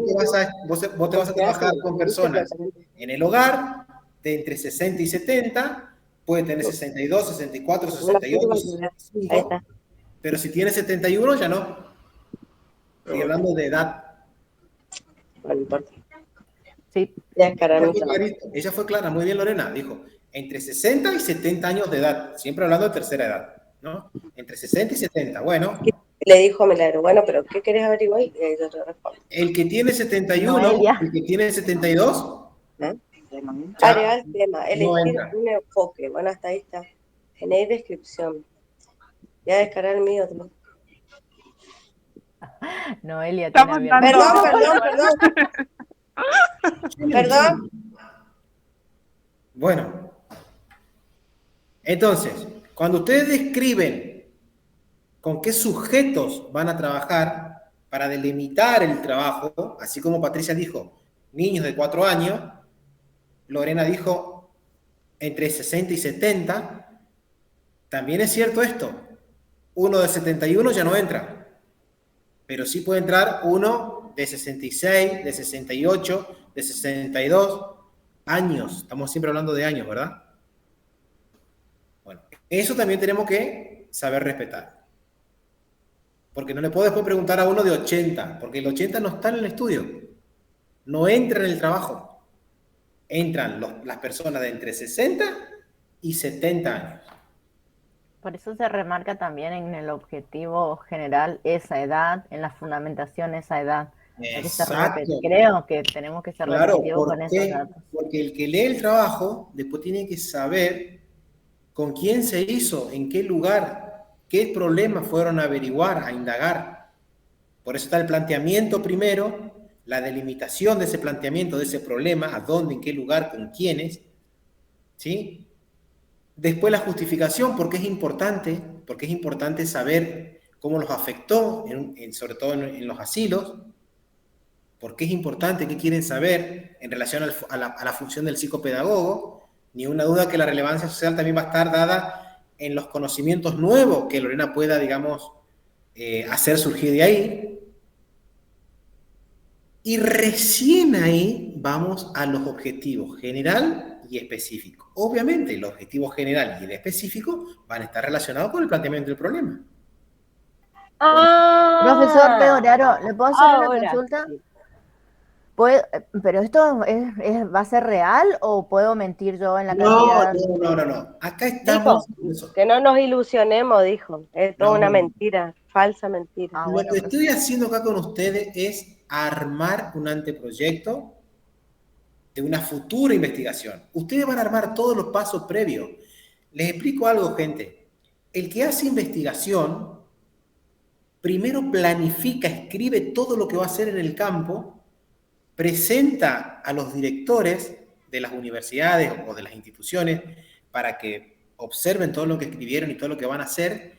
vos te vas a trabajar con personas en el hogar de entre 60 y 70, puede tener 62, 64, 68, Ahí 65, está. pero si tiene 71 ya no. Estoy hablando de edad. No importa. Sí, Ya descararme. Ella fue clara, muy bien Lorena, dijo, entre 60 y 70 años de edad, siempre hablando de tercera edad, ¿no? Entre 60 y 70, bueno, Le dijo a Milagro, bueno, pero ¿qué querés averiguar? Y yo te respondo. el que tiene 71, Noelia. el que tiene 72, ¿Eh? ya Agregar el tema, no elegir entra. un enfoque. Bueno, hasta ahí está. Tenéis descripción. Ya descargar el mío. ¿No? Noelia tiene Estamos abierto. dando- Perdón. Bueno, entonces, cuando ustedes describen con qué sujetos van a trabajar para delimitar el trabajo, así como Patricia dijo, niños de 4 años, Lorena dijo entre 60 y 70, también es cierto esto, uno de 71 ya no entra, pero sí puede entrar uno de 66, de 68, de 62 años, estamos siempre hablando de años, ¿verdad? Bueno, eso también tenemos que saber respetar. Porque no le puedo después preguntar a uno de 80, porque el 80 no está en el estudio, no entra en el trabajo. Entran las personas de entre 60 y 70 años. Por eso se remarca también en el objetivo general esa edad, en la fundamentación esa edad. Hay que ser Exacto. creo que tenemos que ser Claro, repetitivos con ¿por esos qué? datos. Porque el que lee el trabajo después tiene que saber con quién se hizo, en qué lugar, qué problemas fueron a averiguar, a indagar. Por eso está el planteamiento primero, la delimitación de ese planteamiento, de ese problema, a dónde, en qué lugar, con quiénes, ¿sí? Después la justificación, porque es importante saber cómo los afectó, sobre todo en los asilos, porque es importante, qué quieren saber en relación a la función del psicopedagogo. Ni una duda que la relevancia social también va a estar dada en los conocimientos nuevos que Lorena pueda, digamos, hacer surgir de ahí. Y recién ahí vamos a los objetivos general y específico. Obviamente, el objetivo general y el específico van a estar relacionados con el planteamiento del problema. Profesor Peoraro, ¿le puedo hacer una Ahora consulta? sí. ¿Pero esto va a ser real o puedo mentir yo en la cantidad? No. Acá estamos. Que no nos ilusionemos, dijo. Es toda una mentira, falsa mentira. Ah, Lo bueno, que estoy haciendo acá con ustedes es armar un anteproyecto de una futura investigación. Ustedes van a armar todos los pasos previos. Les explico algo, gente. El que hace investigación, primero planifica, escribe todo lo que va a hacer en el campo, presenta a los directores de las universidades o de las instituciones para que observen todo lo que escribieron y todo lo que van a hacer,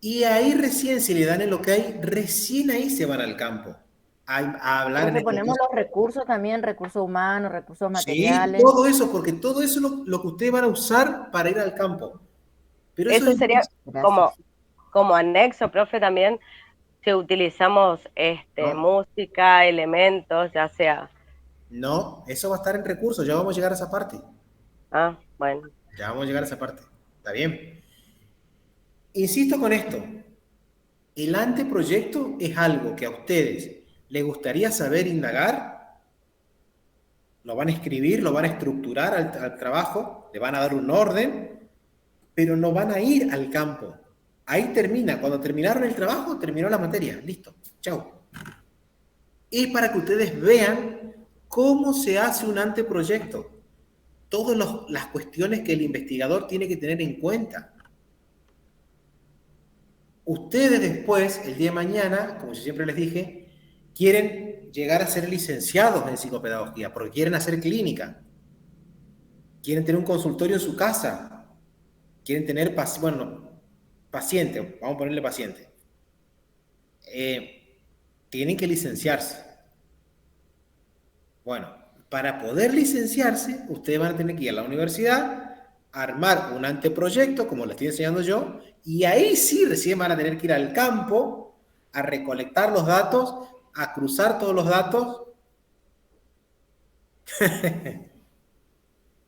y ahí recién, si le dan el ok, recién ahí se van al campo a hablar. Entonces ponemos los recursos también, recursos humanos, recursos materiales. Sí, todo eso, porque todo eso es lo que ustedes van a usar para ir al campo. Pero eso sería Gracias. como anexo, profe, también si utilizamos No. música, elementos, ya sea. No, eso va a estar en recursos, ya vamos a llegar a esa parte. Ah, bueno. Ya vamos a llegar a esa parte. ¿Está bien? Insisto con esto. El anteproyecto es algo que a ustedes les gustaría saber indagar. Lo van a escribir, lo van a estructurar al trabajo, le van a dar un orden, pero no van a ir al campo. Ahí termina. Cuando terminaron el trabajo, terminó la materia. Listo. Chao. Es para que ustedes vean cómo se hace un anteproyecto. Todas las cuestiones que el investigador tiene que tener en cuenta. Ustedes después, el día de mañana, como yo siempre les dije, quieren llegar a ser licenciados en psicopedagogía, porque quieren hacer clínica, quieren tener un consultorio en su casa, quieren tener, paciente, vamos a ponerle paciente. Tienen que licenciarse. Bueno, para poder licenciarse, ustedes van a tener que ir a la universidad, armar un anteproyecto, como lo estoy enseñando yo, y ahí sí recién van a tener que ir al campo a recolectar los datos, a cruzar todos los datos.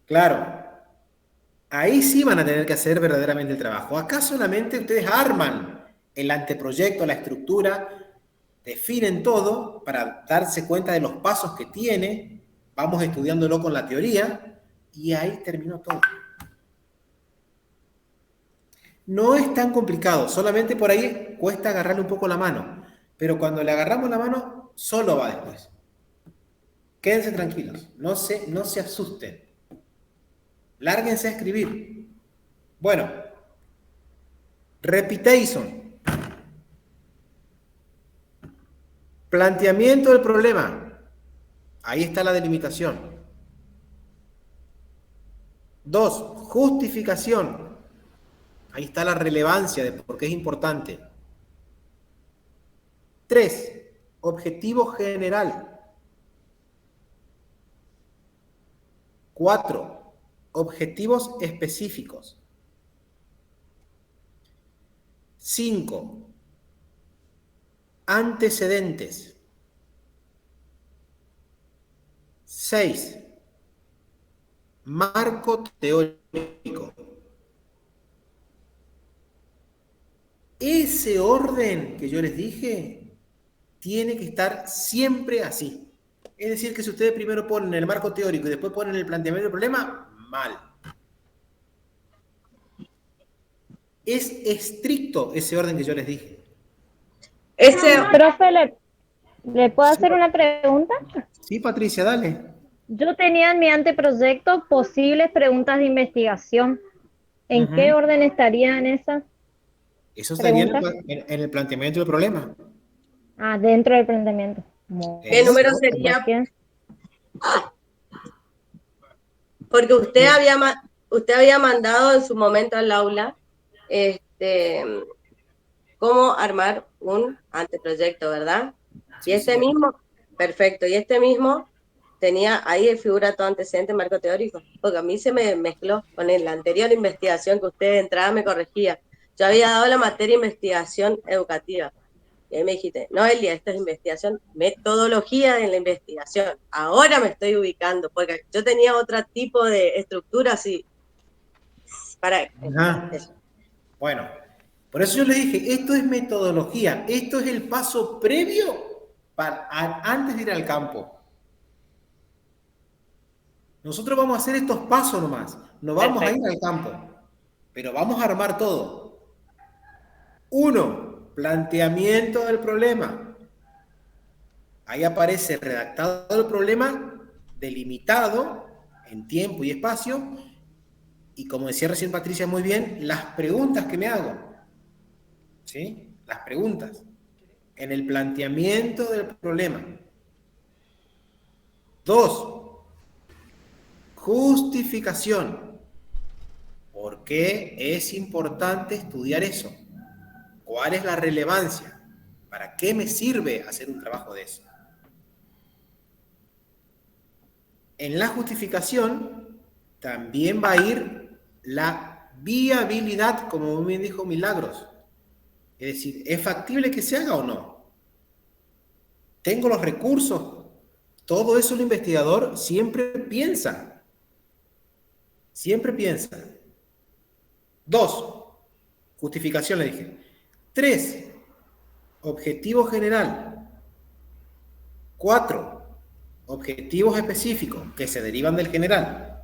Claro, ahí sí van a tener que hacer verdaderamente el trabajo. Acá solamente ustedes arman el anteproyecto, la estructura, definen todo para darse cuenta de los pasos que tiene, vamos estudiándolo con la teoría y ahí terminó todo. No es tan complicado, solamente por ahí cuesta agarrarle un poco la mano, pero cuando le agarramos la mano, solo va después. Quédense tranquilos, no se asusten. Lárguense a escribir. Bueno, repetition. Planteamiento del problema. Ahí está la delimitación. 2. Justificación. Ahí está la relevancia de por qué es importante. 3. Objetivo general. 4. Objetivos específicos. 5. Antecedentes. 6. Marco teórico. Ese orden que yo les dije tiene que estar siempre así. Es decir, que si ustedes primero ponen el marco teórico y después ponen el planteamiento del problema, mal. Es estricto ese orden que yo les dije. Profe, ¿le puedo hacer una pregunta? Sí, Patricia, dale. Yo tenía en mi anteproyecto posibles preguntas de investigación. ¿En qué orden estarían esas? Eso estaría preguntas? en el planteamiento del problema. Ah, dentro del planteamiento. ¿Qué número sería? Porque usted había mandado en su momento al aula cómo armar un anteproyecto, ¿verdad? Y este mismo, perfecto, y este mismo tenía ahí figura todo antecedente, marco teórico, porque a mí se me mezcló con la anterior investigación que usted de entrada me corregía. Yo había dado la materia investigación educativa. Y ahí me dijiste, no, Elia, esta es investigación, metodología en la investigación. Ahora me estoy ubicando, porque yo tenía otro tipo de estructura así. Bueno, por eso yo le dije, esto es metodología, esto es el paso previo antes de ir al campo. Nosotros vamos a hacer estos pasos nomás, no vamos a ir al campo, pero vamos a armar todo. 1. Planteamiento del problema. Ahí aparece redactado el problema, delimitado en tiempo y espacio, y como decía recién Patricia muy bien, las preguntas que me hago. ¿Sí? Las preguntas. En el planteamiento del problema. 2. Justificación. ¿Por qué es importante estudiar eso? ¿Cuál es la relevancia? ¿Para qué me sirve hacer un trabajo de eso? En la justificación también va a ir la viabilidad, como muy bien dijo Milagros. Es decir, ¿es factible que se haga o no? ¿Tengo los recursos? Todo eso el investigador siempre piensa. Siempre piensa. 2. Justificación, le dije. 3. Objetivo general. 4. Objetivos específicos que se derivan del general.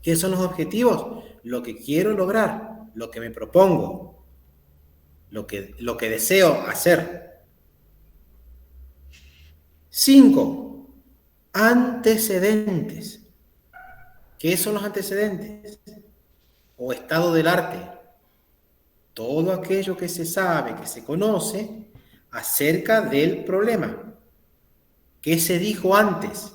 ¿Qué son los objetivos? Lo que quiero lograr, lo que me propongo, lo que deseo hacer. 5. Antecedentes. ¿Qué son los antecedentes? O estado del arte. Todo aquello que se sabe, que se conoce acerca del problema. ¿Qué se dijo antes?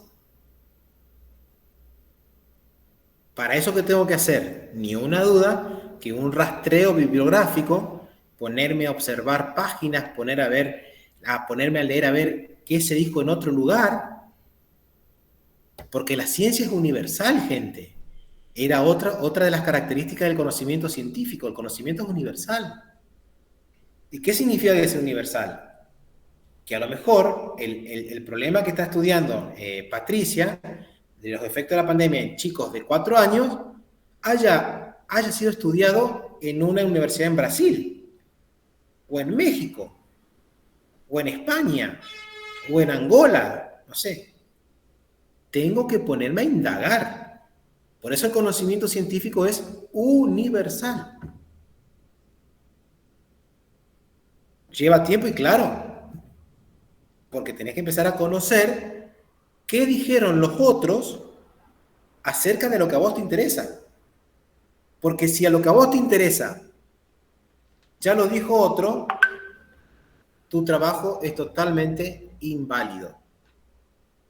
Para eso, ¿qué tengo que hacer? Ni una duda que un rastreo bibliográfico, ponerme a observar páginas, ponerme a leer a ver qué se dijo en otro lugar, porque la ciencia es universal, gente. Era otra de las características del conocimiento científico. El conocimiento es universal. ¿Y qué significa que es universal? Que a lo mejor el problema que está estudiando Patricia, de los efectos de la pandemia en chicos de 4 años, haya sido estudiado en una universidad en Brasil, o en México, o en España, o en Angola, no sé. Tengo que ponerme a indagar. Por eso el conocimiento científico es universal. Lleva tiempo y claro, porque tenés que empezar a conocer qué dijeron los otros acerca de lo que a vos te interesa. Porque si a lo que a vos te interesa ya lo dijo otro, tu trabajo es totalmente inválido.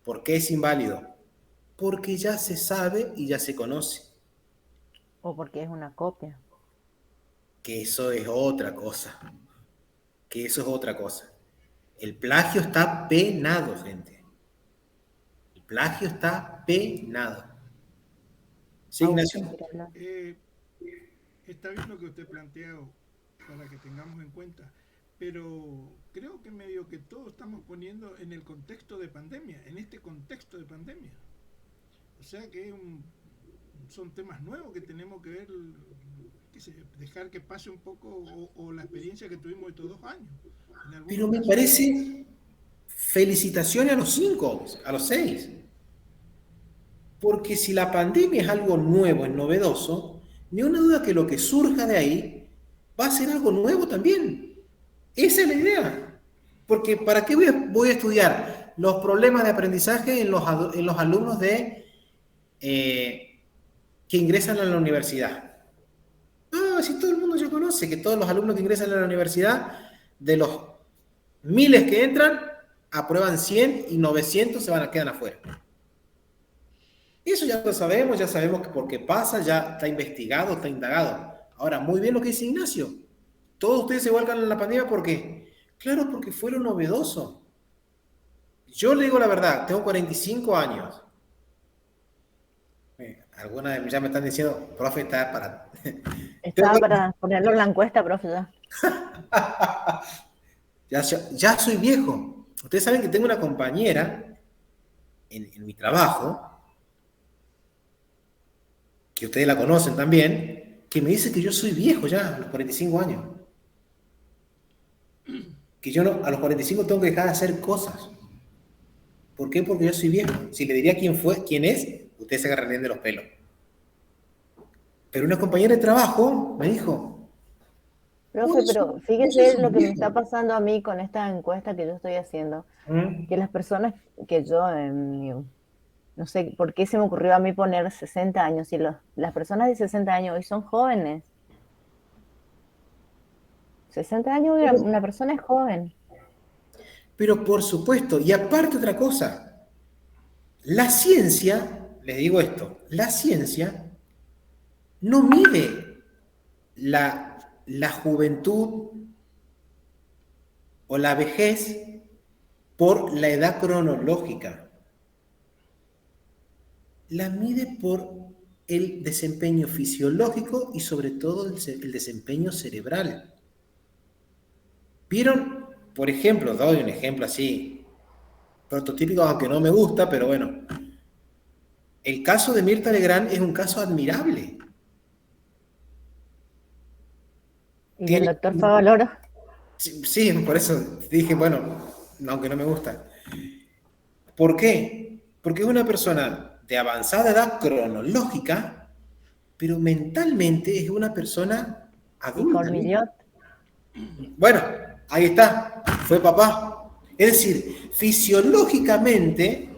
¿Por qué es inválido? Porque ya se sabe y ya se conoce. O porque es una copia. Que eso es otra cosa. El plagio está penado, gente. El plagio está penado. ¿Sí, Ignacio? Está bien lo que usted plantea para que tengamos en cuenta, pero creo que medio que todos estamos poniendo en el contexto de pandemia, en este contexto de pandemia. O sea que son temas nuevos que tenemos que ver, dejar que pase un poco o la experiencia que tuvimos estos 2 años. Pero me parece felicitaciones a los 5, a los 6. Porque si la pandemia es algo nuevo, es novedoso, ni una duda que lo que surja de ahí va a ser algo nuevo también. Esa es la idea. Porque ¿para qué voy a estudiar los problemas de aprendizaje en los alumnos que ingresan a la universidad? Si todo el mundo ya conoce que todos los alumnos que ingresan a la universidad, de los miles que entran, aprueban 100 y 900 quedan afuera. Eso ya lo sabemos, ya sabemos que porque pasa, ya está investigado, está indagado. Ahora, muy bien lo que dice Ignacio. Todos ustedes se vuelcan en la pandemia, ¿por qué? Claro, porque fue lo novedoso. Yo le digo la verdad, tengo 45 años. Algunas ya me están diciendo, profe, está para... Estaba para ponerlo en la encuesta, profe, ya. Ya soy viejo. Ustedes saben que tengo una compañera en mi trabajo, que ustedes la conocen también, que me dice que yo soy viejo ya, a los 45 años. Que yo a los 45 tengo que dejar de hacer cosas. ¿Por qué? Porque yo soy viejo. Si le diría quién es, ustedes se agarrarían de los pelos. Pero una compañera de trabajo me dijo... Profe, pero fíjese lo que me está pasando a mí con esta encuesta que yo estoy haciendo. Que las personas que yo... no sé por qué se me ocurrió a mí poner 60 años. Y las personas de 60 años hoy son jóvenes. 60 años una persona es joven. Pero por supuesto, y aparte otra cosa, la ciencia, les digo esto, la ciencia no mide la juventud o la vejez por la edad cronológica. La mide por el desempeño fisiológico y sobre todo el desempeño cerebral. ¿Vieron? Por ejemplo, doy un ejemplo así, prototípico, aunque no me gusta, pero bueno. El caso de Mirta Legrand es un caso admirable. ¿Y el doctor Favaloro? Sí, por eso dije, bueno, aunque no me gusta. ¿Por qué? Porque es una persona de avanzada edad cronológica, pero mentalmente es una persona adulta. Y Cormillot. Bueno, ahí está, fue papá. Es decir, fisiológicamente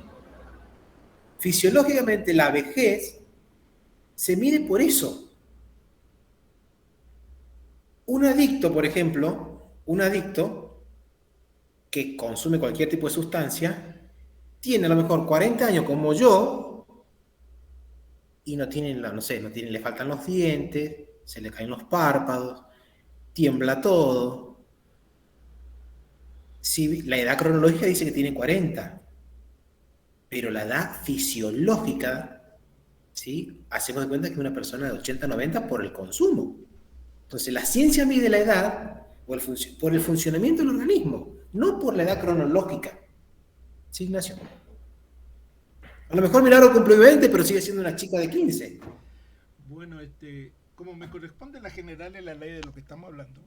la vejez se mide por eso. Un adicto, por ejemplo, que consume cualquier tipo de sustancia, tiene a lo mejor 40 años como yo y no tiene, no sé, no tiene, le faltan los dientes, se le caen los párpados, tiembla todo. Si la edad cronológica dice que tiene 40, pero la edad fisiológica, ¿sí? Hacemos de cuenta que es una persona de 80, 90 por el consumo. Entonces, la ciencia mide la edad por el funcionamiento del organismo, no por la edad cronológica. ¿Sí, Ignacio? A lo mejor Milagro cumplió 20, pero sigue siendo una chica de 15. Bueno, como me corresponde la general en la ley de lo que estamos hablando,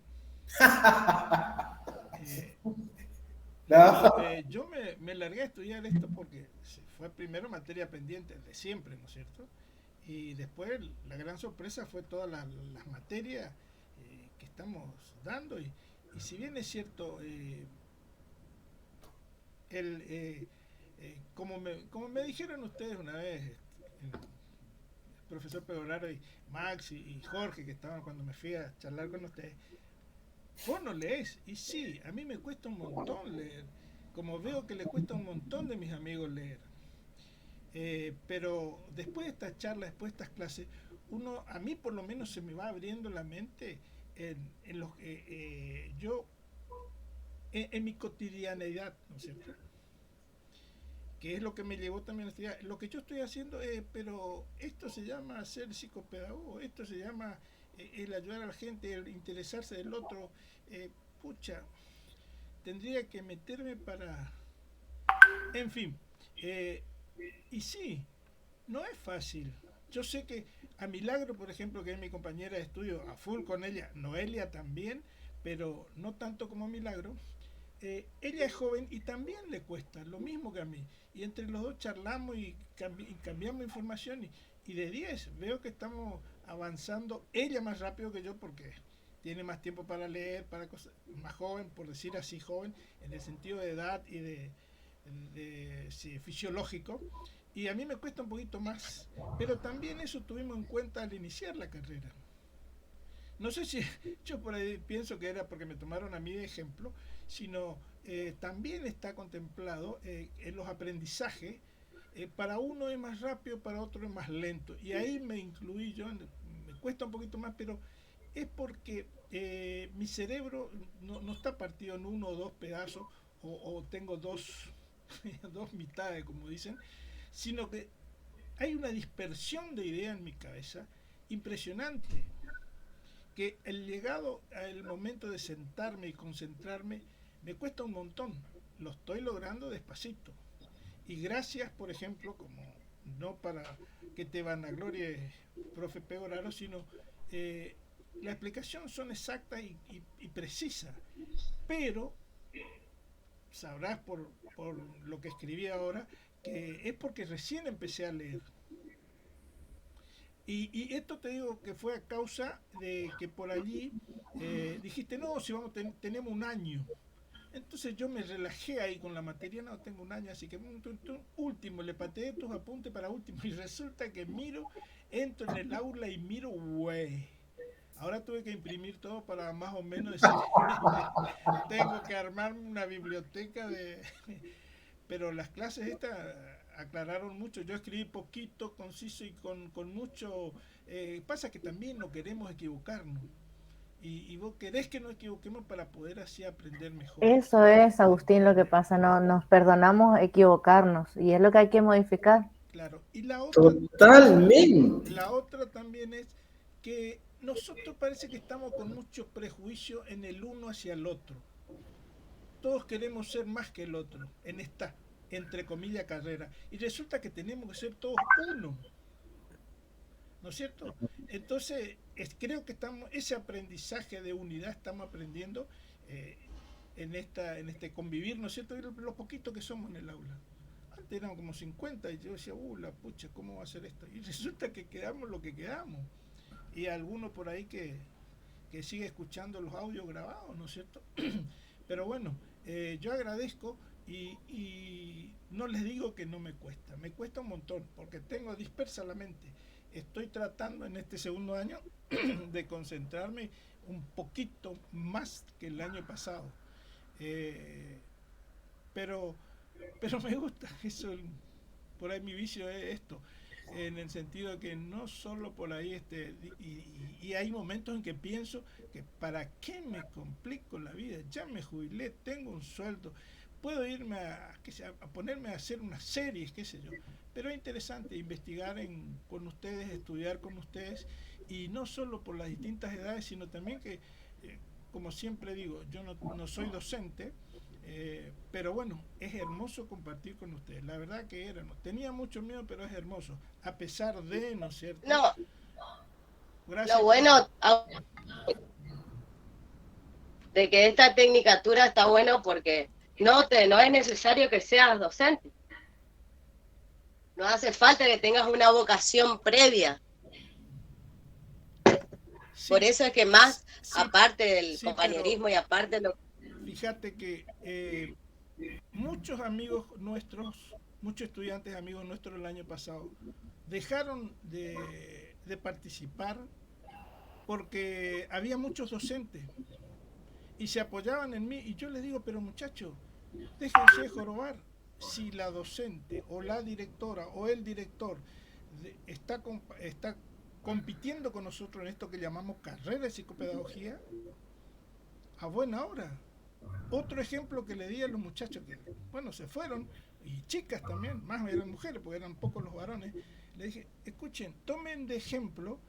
eh, No. yo me largué a estudiar esto porque fue primero materia pendiente de siempre, ¿no es cierto? Y después la gran sorpresa fue todas las materias que estamos dando. Y si bien es cierto, el, como me dijeron ustedes una vez, el profesor Pedoraro y Max y Jorge, que estaban cuando me fui a charlar con ustedes, vos no lees. Y sí, a mí me cuesta un montón leer, como veo que le cuesta a un montón de mis amigos leer. Pero después de estas charlas, después de estas clases, a mí por lo menos se me va abriendo la mente en lo que yo, en mi cotidianeidad, ¿no es cierto? Que es lo que me llevó también a estudiar. Lo que yo estoy haciendo es, pero esto se llama ser psicopedagogo, esto se llama el ayudar a la gente, el interesarse del otro. Pucha, tendría que meterme para... En fin, y sí, no es fácil. Yo sé que a Milagro, por ejemplo, que es mi compañera de estudio, a full con ella, Noelia también, pero no tanto como Milagro. Ella es joven y también le cuesta, lo mismo que a mí. Y entre los dos charlamos y cambiamos información y de 10 veo que estamos avanzando, ella más rápido que yo porque tiene más tiempo para leer, para cosas, más joven, por decir así joven, en el sentido de edad y sí, fisiológico. Y a mí me cuesta un poquito más, pero también eso tuvimos en cuenta al iniciar la carrera. No sé si yo por ahí pienso que era porque me tomaron a mí de ejemplo, sino también está contemplado en los aprendizajes. Para uno es más rápido, para otro es más lento. Y ahí me incluí yo, me cuesta un poquito más, pero es porque mi cerebro no está partido en uno o dos pedazos, o tengo dos, dos mitades, como dicen, sino que hay una dispersión de ideas en mi cabeza impresionante, que el llegado al momento de sentarme y concentrarme me cuesta un montón. Lo estoy logrando despacito. Y gracias, por ejemplo, como no para que te vanaglorie, profe Pegoraro, sino la explicación son exactas y precisas. Pero sabrás por lo que escribí ahora que es porque recién empecé a leer. Y esto te digo que fue a causa de que por allí dijiste, no, si tenemos un año. Entonces yo me relajé ahí con la materia, no tengo un año, así que último, le pateé tus apuntes para último y resulta que entro en el aula y miro, güey. Ahora tuve que imprimir todo para más o menos decir, tengo que armar una biblioteca de... Pero las clases estas aclararon mucho. Yo escribí poquito, conciso y con mucho... pasa que también no queremos equivocarnos. Y vos querés que nos equivoquemos para poder así aprender mejor. Eso es, Agustín, lo que pasa. No nos perdonamos equivocarnos y es lo que hay que modificar. Claro. Y la otra... Totalmente. La otra también es que nosotros parece que estamos con mucho prejuicio en el uno hacia el otro. Todos queremos ser más que el otro en esta, entre comillas, carrera. Y resulta que tenemos que ser todos uno. ¿No es cierto? Entonces, creo que ese aprendizaje de unidad estamos aprendiendo en este convivir, ¿no es cierto? Y lo poquito que somos en el aula. Antes éramos como 50 y yo decía, la pucha, ¿cómo va a ser esto? Y resulta que quedamos lo que quedamos. Y alguno por ahí que sigue escuchando los audios grabados, ¿no es cierto? Pero bueno, yo agradezco y no les digo que no me cuesta un montón, porque tengo dispersa la mente. Estoy tratando en este segundo año de concentrarme un poquito más que el año pasado. Pero pero me gusta eso. Por ahí mi vicio es esto, en el sentido que no solo por ahí, y hay momentos en que pienso que para qué me complico la vida, ya me jubilé, tengo un sueldo, puedo irme a ponerme a hacer unas series, qué sé yo, pero es interesante investigar con ustedes, estudiar con ustedes, y no solo por las distintas edades, sino también que, como siempre digo, yo no soy docente, pero bueno, es hermoso compartir con ustedes. La verdad que tenía mucho miedo, pero es hermoso. A pesar de, ¿no es cierto? No, Gracias. lo bueno de que esta tecnicatura está bueno porque no es necesario que seas docente. No hace falta que tengas una vocación previa. Sí, por eso es que más, sí, aparte del sí, compañerismo y aparte lo... Fíjate que muchos amigos nuestros, muchos estudiantes amigos nuestros el año pasado, dejaron de participar porque había muchos docentes y se apoyaban en mí, y yo les digo, pero muchachos, déjense de jorobar. Si la docente o la directora o el director está compitiendo con nosotros en esto que llamamos carrera de psicopedagogía, a buena hora. Otro ejemplo que le di a los muchachos que, bueno, se fueron, y chicas también, más eran mujeres porque eran pocos los varones, le dije, escuchen, tomen de ejemplo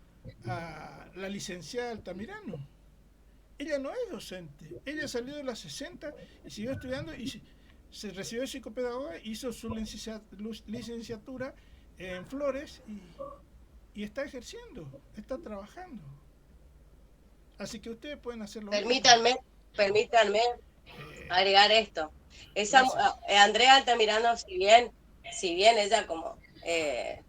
a la licenciada Altamirano. Ella no es docente, ella salió de las 60 y siguió estudiando y se recibió de psicopedagoga, hizo su licenciatura en Flores y está ejerciendo, está trabajando. Así que ustedes pueden hacerlo. Permítanme agregar esto. Andrea Altamirano, si bien ella como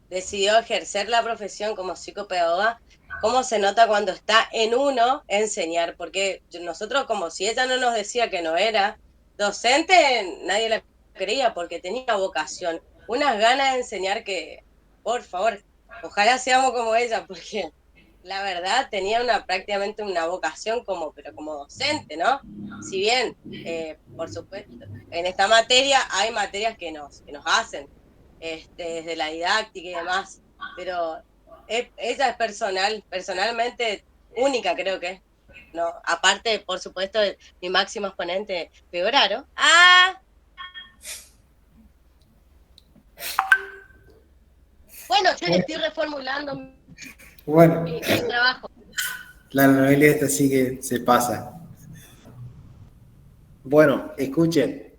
decidió ejercer la profesión como psicopedagoga, ¿cómo se nota cuando está en uno enseñar? Porque nosotros, como si ella no nos decía que no era docente, nadie la creía porque tenía vocación, unas ganas de enseñar que, por favor, ojalá seamos como ella, porque la verdad tenía prácticamente una vocación como docente, ¿no? Si bien, por supuesto, en esta materia hay materias que nos hacen, desde la didáctica y demás, pero ella es personalmente única, creo que, ¿no? Aparte, por supuesto, de mi máximo exponente, Peoraro. Bueno, yo le estoy reformulando mi trabajo. La Noelia esta sí que se pasa. Bueno, escuchen,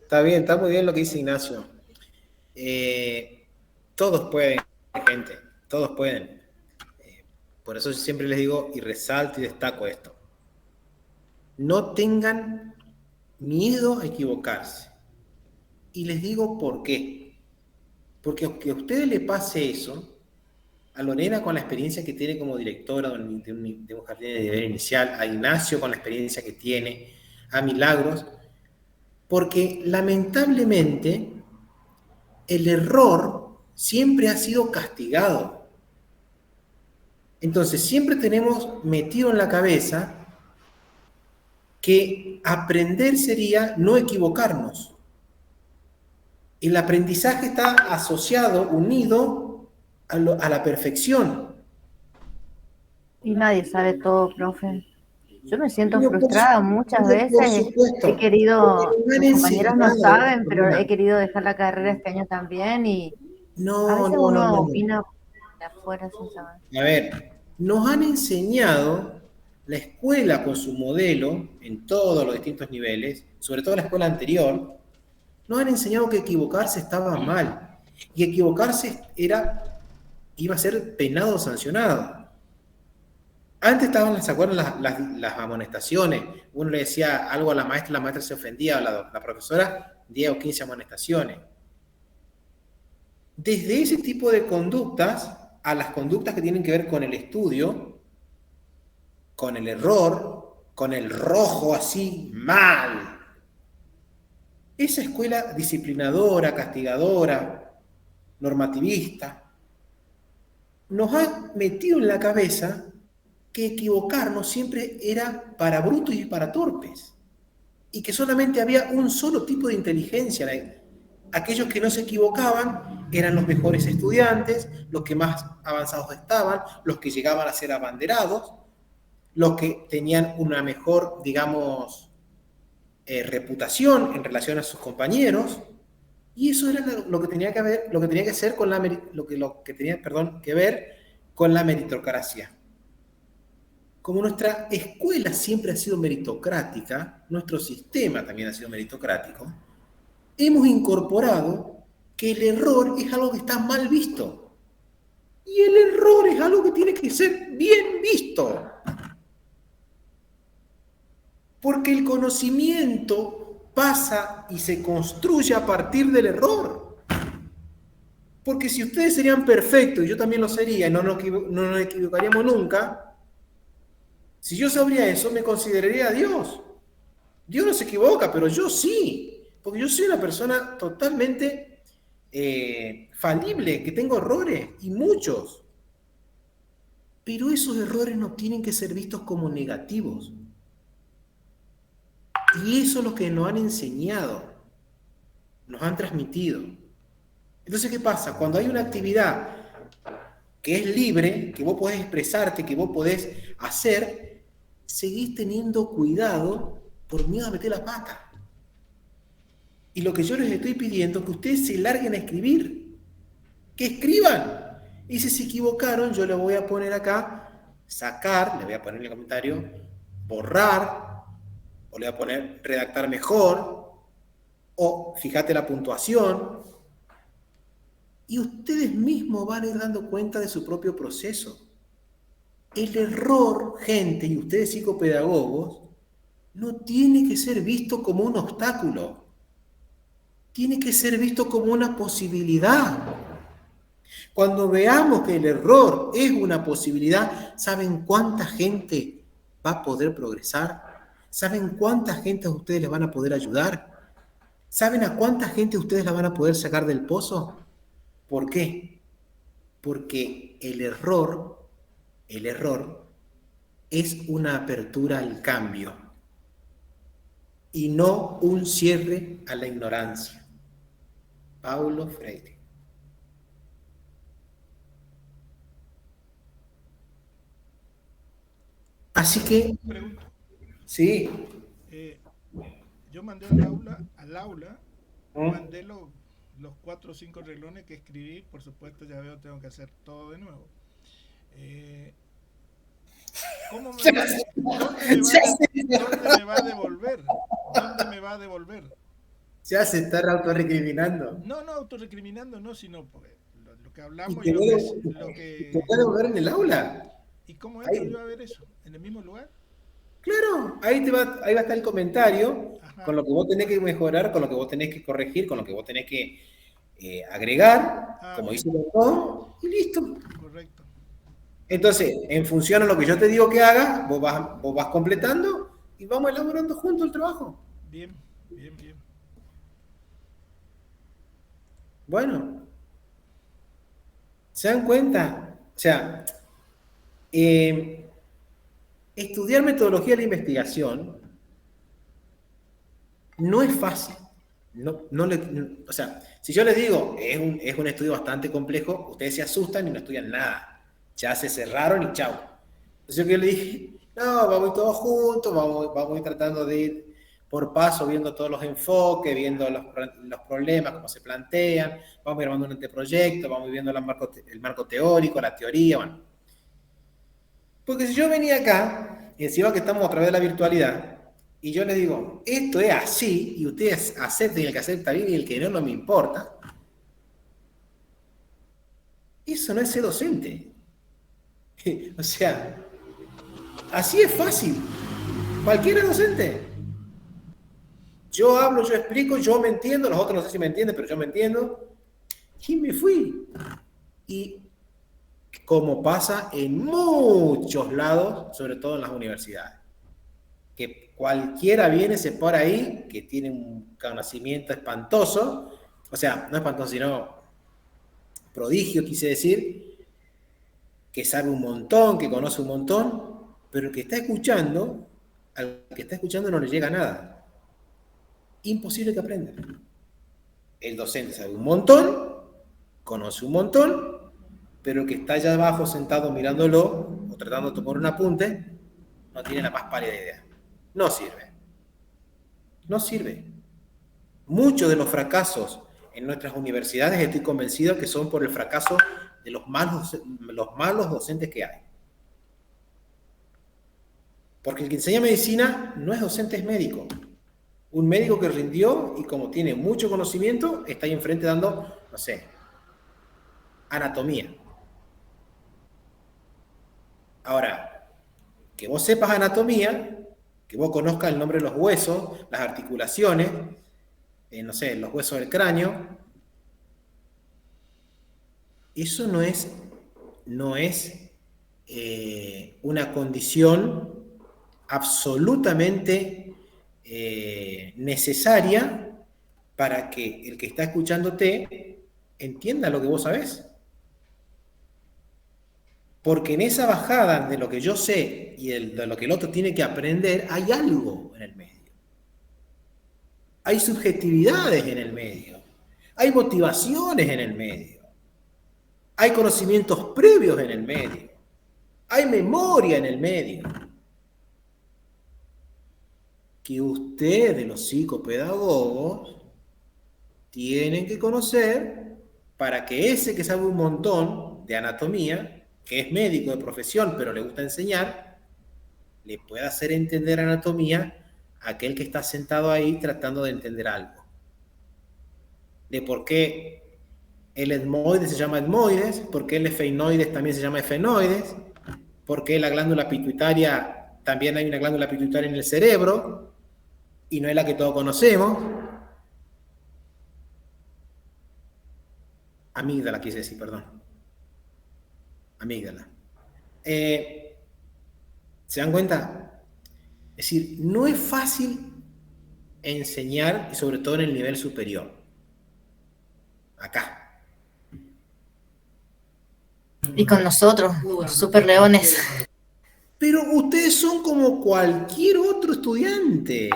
está bien, está muy bien lo que dice Ignacio. Todos pueden, gente, todos pueden. Por eso yo siempre les digo y resalto y destaco esto. No tengan miedo a equivocarse. Y les digo por qué. Porque aunque a ustedes les pase eso, a Lorena con la experiencia que tiene como directora de un jardín de nivel inicial, a Ignacio con la experiencia que tiene, a Milagros, porque lamentablemente el error siempre ha sido castigado. Entonces siempre tenemos metido en la cabeza que aprender sería no equivocarnos. El aprendizaje está asociado, unido a la perfección. Y nadie sabe todo, profe. Yo me siento frustrada muchas veces. He querido, mis compañeros no saben, pero he querido dejar la carrera este año también y a veces uno opina de afuera sin saber. A ver, nos han enseñado la escuela con su modelo en todos los distintos niveles, sobre todo la escuela anterior, nos han enseñado que equivocarse estaba mal y equivocarse iba a ser penado o sancionado. Antes estaban, ¿se acuerdan las amonestaciones? Uno le decía algo a la maestra se ofendía, a la profesora, 10 o 15 amonestaciones. Desde ese tipo de conductas a las conductas que tienen que ver con el estudio, con el error, con el rojo así, mal. Esa escuela disciplinadora, castigadora, normativista, nos ha metido en la cabeza que equivocarnos siempre era para brutos y para torpes, y que solamente había un solo tipo de inteligencia, aquellos que no se equivocaban eran los mejores estudiantes, los que más avanzados estaban, los que llegaban a ser abanderados, los que tenían una mejor, digamos, reputación en relación a sus compañeros, y eso era lo que tenía que ver, lo que tenía que ser con lo que tenía, perdón, que ver con la meritocracia. Como nuestra escuela siempre ha sido meritocrática, nuestro sistema también ha sido meritocrático, hemos incorporado que el error es algo que está mal visto. Y el error es algo que tiene que ser bien visto. Porque el conocimiento pasa y se construye a partir del error. Porque si ustedes serían perfectos, y yo también lo sería, y no nos equivocaríamos nunca, si yo sabría eso, me consideraría Dios. Dios no se equivoca, pero yo sí. Porque yo soy una persona totalmente falible, que tengo errores, y muchos. Pero esos errores no tienen que ser vistos como negativos. Y eso es lo que nos han enseñado, nos han transmitido. Entonces, ¿qué pasa? Cuando hay una actividad que es libre, que vos podés expresarte, que vos podés hacer, seguís teniendo cuidado por miedo a meter la pata. Y lo que yo les estoy pidiendo es que ustedes se larguen a escribir, que escriban. Y si se equivocaron, yo le voy a poner acá, sacar, le voy a poner en el comentario, borrar, o le voy a poner redactar mejor, o fíjate la puntuación, y ustedes mismos van a ir dando cuenta de su propio proceso. El error, gente, y ustedes psicopedagogos, no tiene que ser visto como un obstáculo, tiene que ser visto como una posibilidad. Cuando veamos que el error es una posibilidad, ¿saben cuánta gente va a poder progresar? ¿Saben cuánta gente a ustedes les van a poder ayudar? ¿Saben a cuánta gente ustedes la van a poder sacar del pozo? ¿Por qué? Porque el error es una apertura al cambio y no un cierre a la ignorancia. Paulo Freire. Así que, Pregunto. sí. Yo mandé al aula, mandé los 4 o 5 reglones que escribí, por supuesto ya veo, tengo que hacer todo de nuevo. ¿Cómo me va, ¿dónde me va a devolver? ¿Dónde me va a devolver? Ya se está autorrecriminando. No autorrecriminando, no, sino porque lo que hablamos ¿Y y lo que te puede devolver en el aula? ¿Y cómo entro yo a ver eso? ¿En el mismo lugar? Claro, ahí va a estar el comentario. Ajá. Con lo que vos tenés que mejorar, con lo que vos tenés que corregir, con lo que vos tenés que agregar, como dice el autor, y listo. Correcto. Entonces, en función a lo que yo te digo que hagas, vos vas completando y vamos elaborando juntos el trabajo. Bien. Bueno, ¿se dan cuenta? O sea, estudiar metodología de la investigación no es fácil. O sea, si yo les digo, es un estudio bastante complejo, ustedes se asustan y no estudian nada. Ya se cerraron y chao. Entonces yo le dije, no, vamos a ir todos juntos, vamos a ir tratando de ir por paso, viendo todos los enfoques, viendo los problemas, cómo se plantean, vamos a ir armando un anteproyecto, vamos a ir viendo el marco teórico, la teoría, bueno. Porque si yo venía acá, y encima que estamos a través de la virtualidad, y yo les digo, esto es así, y ustedes acepten, el que acepta bien y el que no me importa, eso no es ser docente. O sea, así es fácil. Cualquiera es docente. Yo hablo, yo explico, yo me entiendo, los otros no sé si me entienden, pero yo me entiendo, y me fui. Y como pasa en muchos lados, sobre todo en las universidades, que cualquiera viene, se para ahí, que tiene un conocimiento espantoso, o sea, no espantoso, sino prodigio, quise decir, que sabe un montón, que conoce un montón, pero el que está escuchando, al que está escuchando no le llega nada. Imposible que aprenda. el docente sabe un montón, conoce un montón, pero el que está allá abajo sentado mirándolo o tratando de tomar un apunte, no tiene la más pálida idea. No sirve. No sirve. Muchos de los fracasos en nuestras universidades estoy convencido que son por el fracaso de los malos docentes que hay. Porque el que enseña medicina no es docente, es médico. Un médico que rindió y como tiene mucho conocimiento, está ahí enfrente dando, no sé, anatomía. Ahora, que vos sepas anatomía, que vos conozcas el nombre de los huesos, las articulaciones, no sé, los huesos del cráneo, eso no es una condición absolutamente necesaria para que el que está escuchándote entienda lo que vos sabés. Porque en esa bajada de lo que yo sé y de lo que el otro tiene que aprender, hay algo en el medio. Hay subjetividades en el medio. Hay motivaciones en el medio. Hay conocimientos previos en el medio. Hay memoria en el medio. Que ustedes, los psicopedagogos, tienen que conocer para que ese que sabe un montón de anatomía, que es médico de profesión, pero le gusta enseñar, le pueda hacer entender anatomía a aquel que está sentado ahí tratando de entender algo. De por qué el etmoides se llama etmoides, por qué el efenoides también se llama efenoides, por qué la glándula pituitaria, también hay una glándula pituitaria en el cerebro, y no es la que todos conocemos. Amígdala quise decir, perdón. Amígdala. ¿Se dan cuenta? Es decir, no es fácil enseñar, y sobre todo en el nivel superior. Acá. Y con nosotros, super leones. Pero ustedes son como cualquier otro estudiante,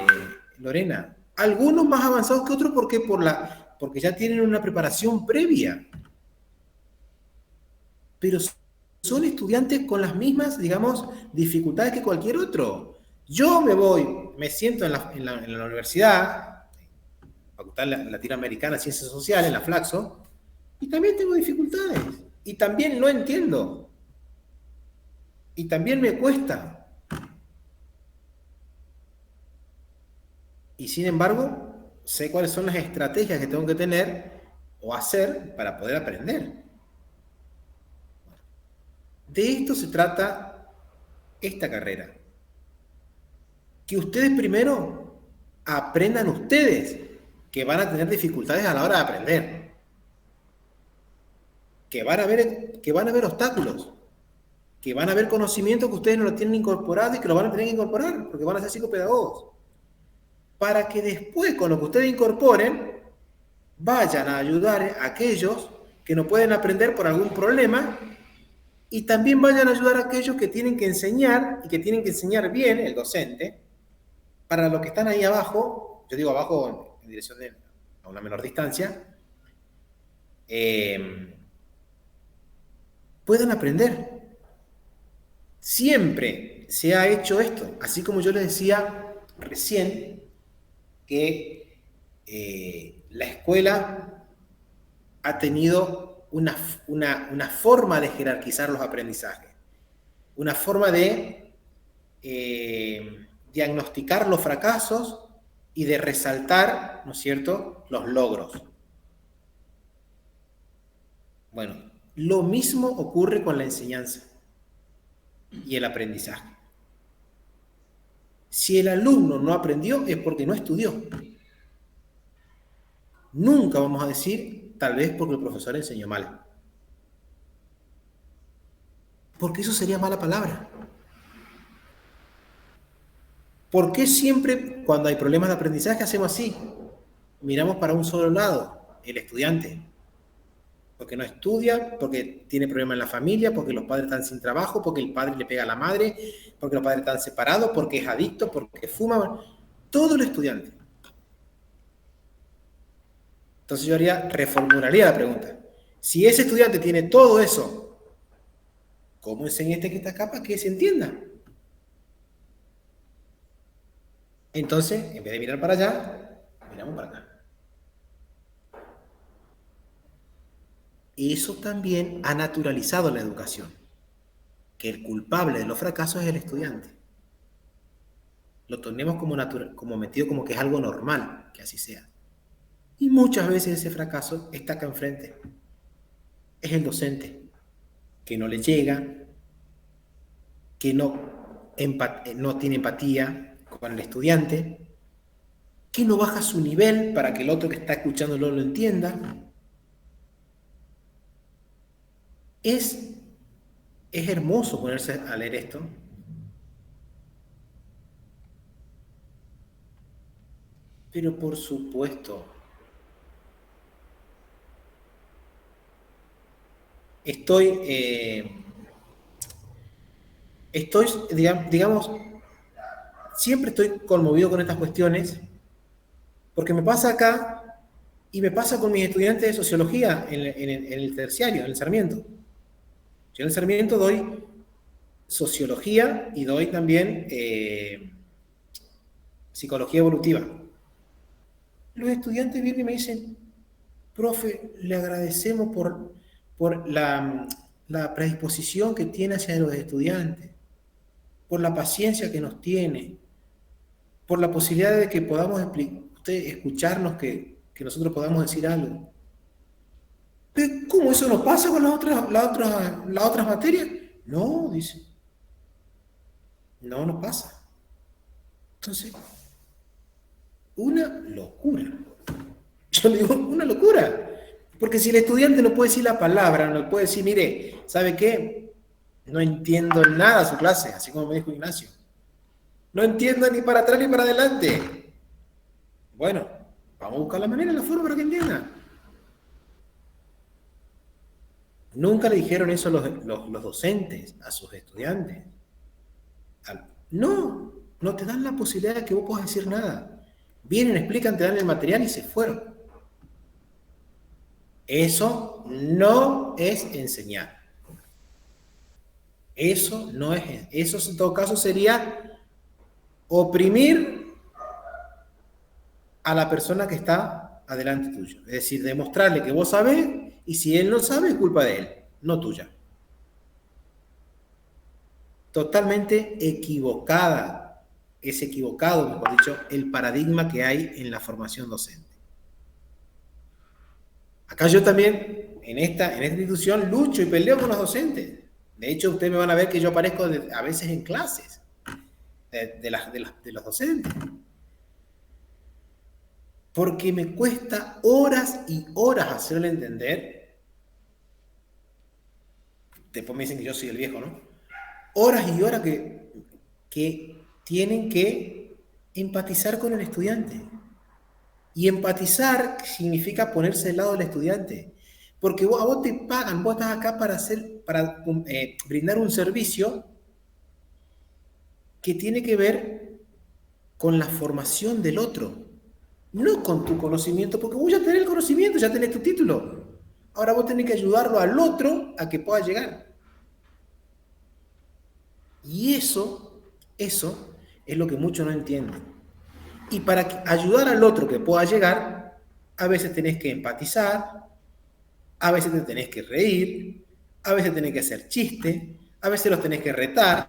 Lorena. Algunos más avanzados que otros porque ya tienen una preparación previa. Pero son estudiantes con las mismas, digamos, dificultades que cualquier otro. Yo me siento en la universidad, Facultad Latinoamericana de Ciencias Sociales, en la Flaxo, y también tengo dificultades. Y también no entiendo. Y también me cuesta. Y sin embargo, sé cuáles son las estrategias que tengo que tener o hacer para poder aprender. De esto se trata esta carrera. Que ustedes primero aprendan ustedes, que van a tener dificultades a la hora de aprender. Que van a haber obstáculos. Que van a haber conocimientos que ustedes no lo tienen incorporado y que lo van a tener que incorporar, porque van a ser psicopedagogos. Para que después, con lo que ustedes incorporen, vayan a ayudar a aquellos que no pueden aprender por algún problema, y también vayan a ayudar a aquellos que tienen que enseñar, y que tienen que enseñar bien, el docente, para los que están ahí abajo, yo digo abajo en dirección a una menor distancia, puedan aprender. Siempre se ha hecho esto, así como yo les decía recién, que la escuela ha tenido una forma de jerarquizar los aprendizajes, una forma de diagnosticar los fracasos y de resaltar, ¿no es cierto?, los logros. Bueno, lo mismo ocurre con la enseñanza y el aprendizaje. Si el alumno no aprendió es porque no estudió. Nunca vamos a decir, tal vez porque el profesor enseñó mal. Porque eso sería mala palabra. ¿Por qué siempre cuando hay problemas de aprendizaje hacemos así? Miramos para un solo lado, el estudiante. Porque no estudia, porque tiene problemas en la familia, porque los padres están sin trabajo, porque el padre le pega a la madre, porque los padres están separados, porque es adicto, porque fuma. Todo el estudiante. Entonces yo reformularía la pregunta. Si ese estudiante tiene todo eso, ¿cómo enseña este que está acá para que se entienda? Entonces, en vez de mirar para allá, miramos para acá. Eso también ha naturalizado la educación, que el culpable de los fracasos es el estudiante. Lo tenemos como metido como que es algo normal, que así sea. Y muchas veces ese fracaso está acá enfrente. Es el docente, que no le llega, que no tiene empatía con el estudiante, que no baja su nivel para que el otro que está escuchándolo lo entienda. Es hermoso ponerse a leer esto. Pero por supuesto, digamos, siempre estoy conmovido con estas cuestiones, porque me pasa acá y me pasa con mis estudiantes de sociología en el terciario, en el Sarmiento. Yo en el Sarmiento doy sociología y doy también psicología evolutiva. Los estudiantes vienen y me dicen, profe, le agradecemos por la predisposición que tiene hacia los estudiantes, por la paciencia que nos tiene, por la posibilidad de que podamos escucharnos, que nosotros podamos decir algo. ¿Pero cómo eso no pasa con las otras materias? No, dice. No pasa. Entonces, una locura. Yo le digo, una locura. Porque si el estudiante no puede decir la palabra, no puede decir, mire, ¿sabe qué? No entiendo nada su clase, así como me dijo Ignacio. No entiendo ni para atrás ni para adelante. Bueno, vamos a buscar la manera, la forma para que entienda. Nunca le dijeron eso los docentes a sus estudiantes. No te dan la posibilidad de que vos puedas decir nada. Vienen, explican, te dan el material y se fueron. Eso no es enseñar. Eso no es. Eso en todo caso sería oprimir a la persona que está adelante tuyo. Es decir, demostrarle que vos sabés y si él no sabe es culpa de él, no tuya. Totalmente equivocada. Es equivocado, mejor dicho, el paradigma que hay en la formación docente. Acá yo también, en esta institución, lucho y peleo con los docentes. De hecho, ustedes me van a ver que yo aparezco a veces en clases de los docentes. Porque me cuesta horas y horas hacerle entender. Después me dicen que yo soy el viejo, ¿no? Horas y horas que tienen que empatizar con el estudiante. Y empatizar significa ponerse del lado del estudiante. Porque a vos te pagan, vos estás acá para brindar un servicio que tiene que ver con la formación del otro. No con tu conocimiento, porque vos ya tenés el conocimiento, ya tenés tu título. Ahora vos tenés que ayudarlo al otro a que pueda llegar. Y eso es lo que muchos no entienden. Y para ayudar al otro que pueda llegar, a veces tenés que empatizar, a veces te tenés que reír, a veces tenés que hacer chiste, a veces los tenés que retar,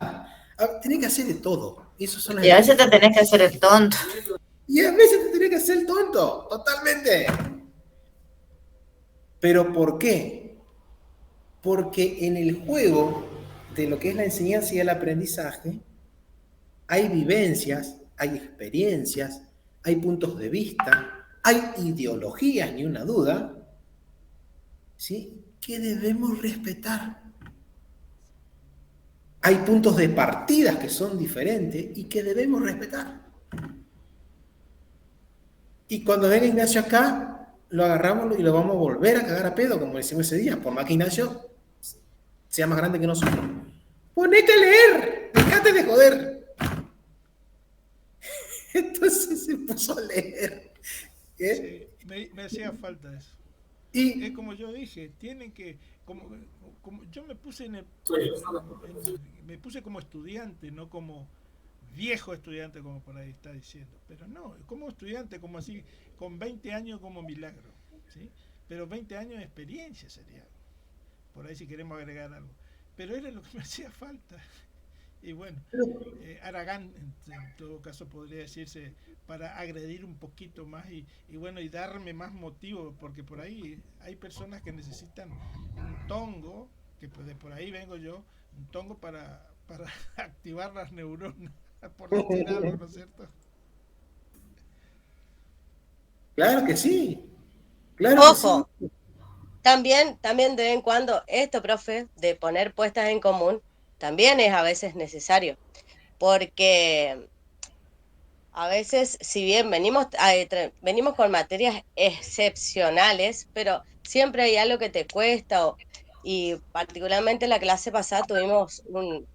tenés que hacer de todo. Y a veces te tenés que hacer el tonto. Y a veces te tenés que hacer el tonto, totalmente. ¿Pero por qué? Porque en el juego de lo que es la enseñanza y el aprendizaje, hay vivencias, hay experiencias, hay puntos de vista, hay ideologías, ni una duda, ¿sí?, que debemos respetar. Hay puntos de partida que son diferentes y que debemos respetar. Y cuando venga Ignacio acá, lo agarramos y lo vamos a volver a cagar a pedo, como decimos ese día, por más que Ignacio sea más grande que nosotros. ¡Ponete a leer! ¡Dejate de joder! Entonces se puso a leer. ¿Eh? Sí, me hacía falta eso. Y Es como yo dije, tienen que, como yo me puse me puse como estudiante, no como viejo estudiante como por ahí está diciendo, pero no, como estudiante, como así, con 20 años como milagro, ¿sí? Pero 20 años de experiencia sería, por ahí si queremos agregar algo, pero era lo que me hacía falta. Y bueno, Aragán en todo caso podría decirse para agredir un poquito más y bueno, y darme más motivo, porque por ahí hay personas que necesitan un tongo, que pues de por ahí vengo yo, un tongo para activar las neuronas, por decir algo, ¿no es cierto? claro que sí, claro que sí. Ojo, también de vez en cuando esto, profe, de poner puestas en común, también es a veces necesario, porque a veces, si bien venimos con materias excepcionales, pero siempre hay algo que te cuesta, y particularmente la clase pasada tuvimos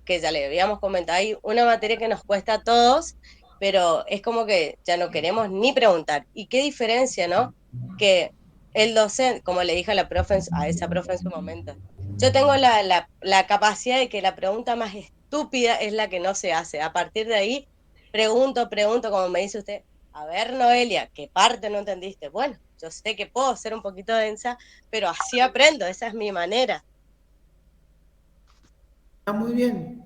que ya le habíamos comentado, hay una materia que nos cuesta a todos, pero es como que ya no queremos ni preguntar. ¿Y qué diferencia, no? Que el docente, como le dije a a esa profe en su momento, yo tengo la capacidad de que la pregunta más estúpida es la que no se hace. A partir de ahí pregunto, como me dice usted, a ver, Noelia, ¿qué parte no entendiste? Bueno, yo sé que puedo ser un poquito densa, pero así aprendo, esa es mi manera. Está muy bien.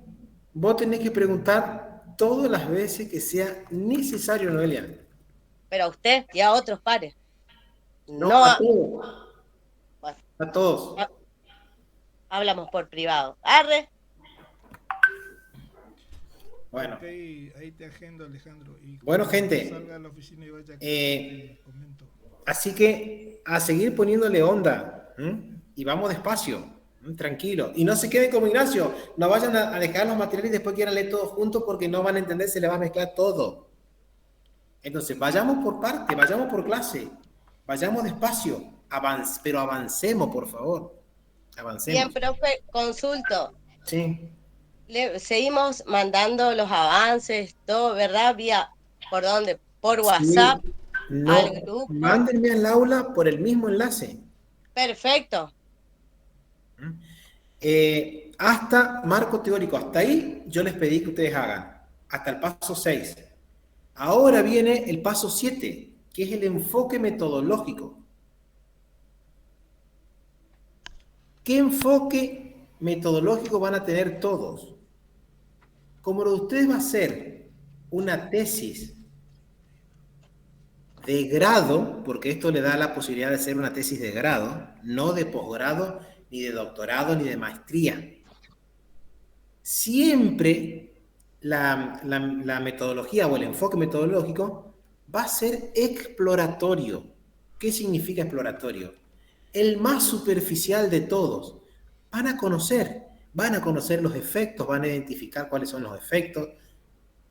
Vos tenés que preguntar todas las veces que sea necesario, Noelia. Pero a usted y a otros pares. No, No, a todos. bueno, A todos. hablamos por privado. Arre. Bueno. Ok, ahí te agendo, Alejandro. Y Bueno, gente. Salga a la oficina y vaya te comento. Así que a seguir poniéndole onda. Y vamos despacio. Tranquilo. Y no se queden como Ignacio. No vayan a dejar los materiales y después quieran leer todos juntos porque no van a entender, se les va a mezclar todo. Entonces, vayamos por parte, vayamos por clase. Vayamos despacio. Pero avancemos, por favor. Avancemos. Bien, profe, consulto. Sí. Seguimos mandando los avances, todo, ¿verdad? ¿Por dónde? Por WhatsApp, Sí. No, al grupo. mándenme al aula por el mismo enlace. Perfecto. Hasta marco teórico, hasta ahí yo les pedí que ustedes hagan, hasta el paso 6. Ahora viene el paso 7, que es el enfoque metodológico. ¿Qué enfoque metodológico van a tener todos? Como lo de ustedes va a ser una tesis de grado, porque esto le da la posibilidad de hacer una tesis de grado, no de posgrado, ni de doctorado, ni de maestría. Siempre la metodología o el enfoque metodológico va a ser exploratorio. ¿Qué significa exploratorio? El más superficial de todos. Van a conocer los efectos, van a identificar cuáles son los efectos,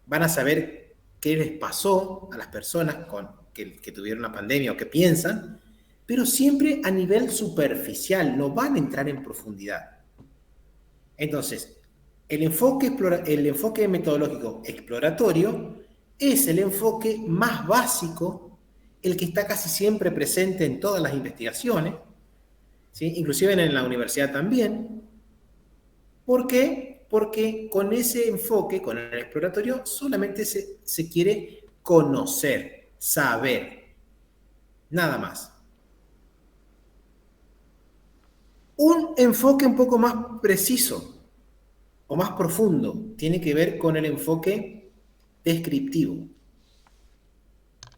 van a saber qué les pasó a las personas que tuvieron la pandemia o que piensan, pero siempre a nivel superficial, no van a entrar en profundidad. Entonces, el enfoque metodológico exploratorio es el enfoque más básico, el que está casi siempre presente en todas las investigaciones, ¿sí? Inclusive en la universidad también. ¿Por qué? Porque con ese enfoque, con el exploratorio, solamente se quiere conocer, saber, nada más. Un enfoque un poco más preciso o más profundo tiene que ver con el enfoque descriptivo.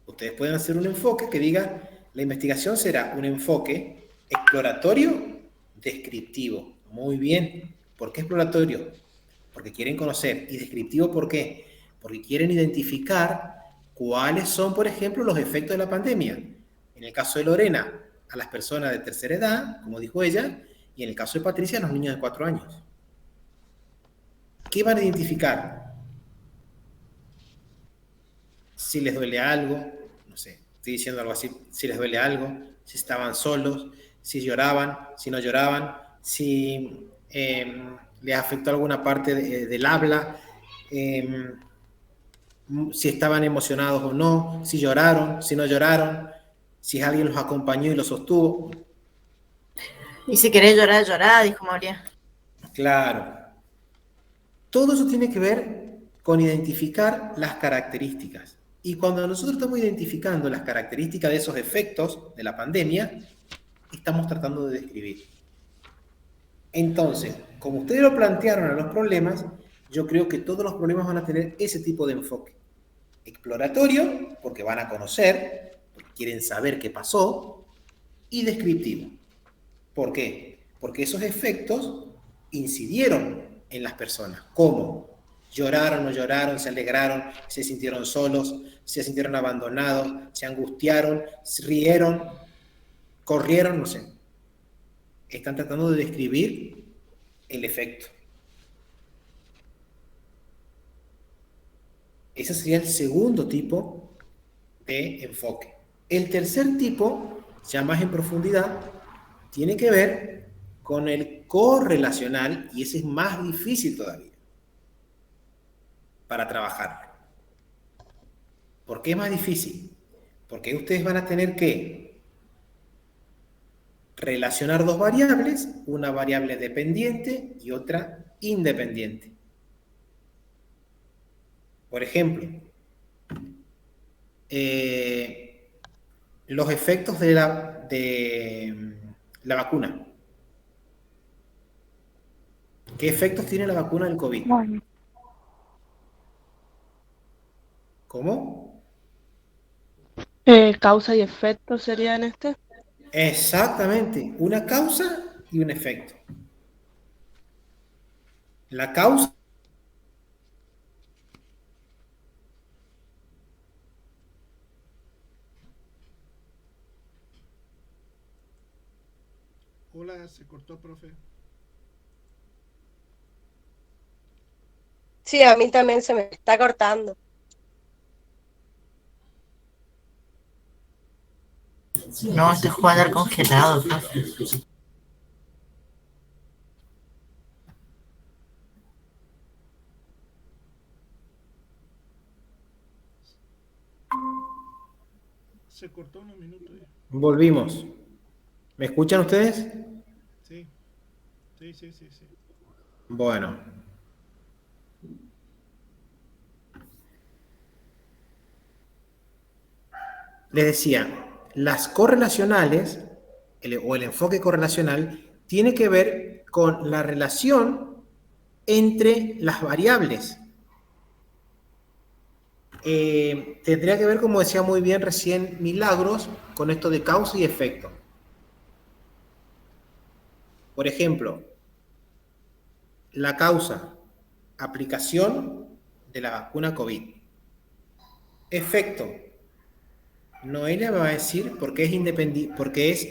Ustedes pueden hacer un enfoque que diga, la investigación será un enfoque exploratorio descriptivo. Muy bien. ¿Por qué exploratorio? Porque quieren conocer. ¿Y descriptivo por qué? Porque quieren identificar cuáles son, por ejemplo, los efectos de la pandemia. En el caso de Lorena, a las personas de tercera edad, como dijo ella, y en el caso de Patricia, a los niños de 4 años. ¿Qué van a identificar? Si les duele algo, no sé, estoy diciendo algo así, si les duele algo, si estaban solos, si lloraban, si no lloraban, si les afectó alguna parte del habla, si estaban emocionados o no, si lloraron, si no lloraron, si alguien los acompañó y los sostuvo. Y si querés llorar, llorá, dijo María. Claro. Todo eso tiene que ver con identificar las características. Y cuando nosotros estamos identificando las características de esos efectos de la pandemia, estamos tratando de describir. Entonces, como ustedes lo plantearon a los problemas, yo creo que todos los problemas van a tener ese tipo de enfoque. Exploratorio, porque van a conocer, porque quieren saber qué pasó, y descriptivo. ¿Por qué? Porque esos efectos incidieron en las personas. ¿Cómo? Lloraron, no lloraron, se alegraron, se sintieron solos, se sintieron abandonados, se angustiaron, se rieron, corrieron, no sé. Están tratando de describir el efecto. Ese sería el segundo tipo de enfoque. El tercer tipo, ya más en profundidad, tiene que ver con el correlacional, y ese es más difícil todavía para trabajar. ¿Por qué es más difícil? Porque ustedes van a tener que relacionar dos variables, una variable dependiente y otra independiente. Por ejemplo, los efectos de la vacuna. ¿Qué efectos tiene la vacuna del COVID? Bueno, ¿Cómo? causa y efecto sería en este. Exactamente, una causa y un efecto. La causa Hola, se cortó, profe. Sí, a mí también se me está cortando. No, este juego va a andar congelado, profe. Se cortó unos minutos ya. volvimos. ¿Me escuchan ustedes? Sí. Sí. Bueno. Les decía, las correlacionales, o el enfoque correlacional, tiene que ver con la relación entre las variables. Tendría que ver, como decía muy bien recién Milagros, con esto de causa y efecto. Por ejemplo, la causa, aplicación de la vacuna COVID. Efecto, Noelia me va a decir por qué es independiente, porque es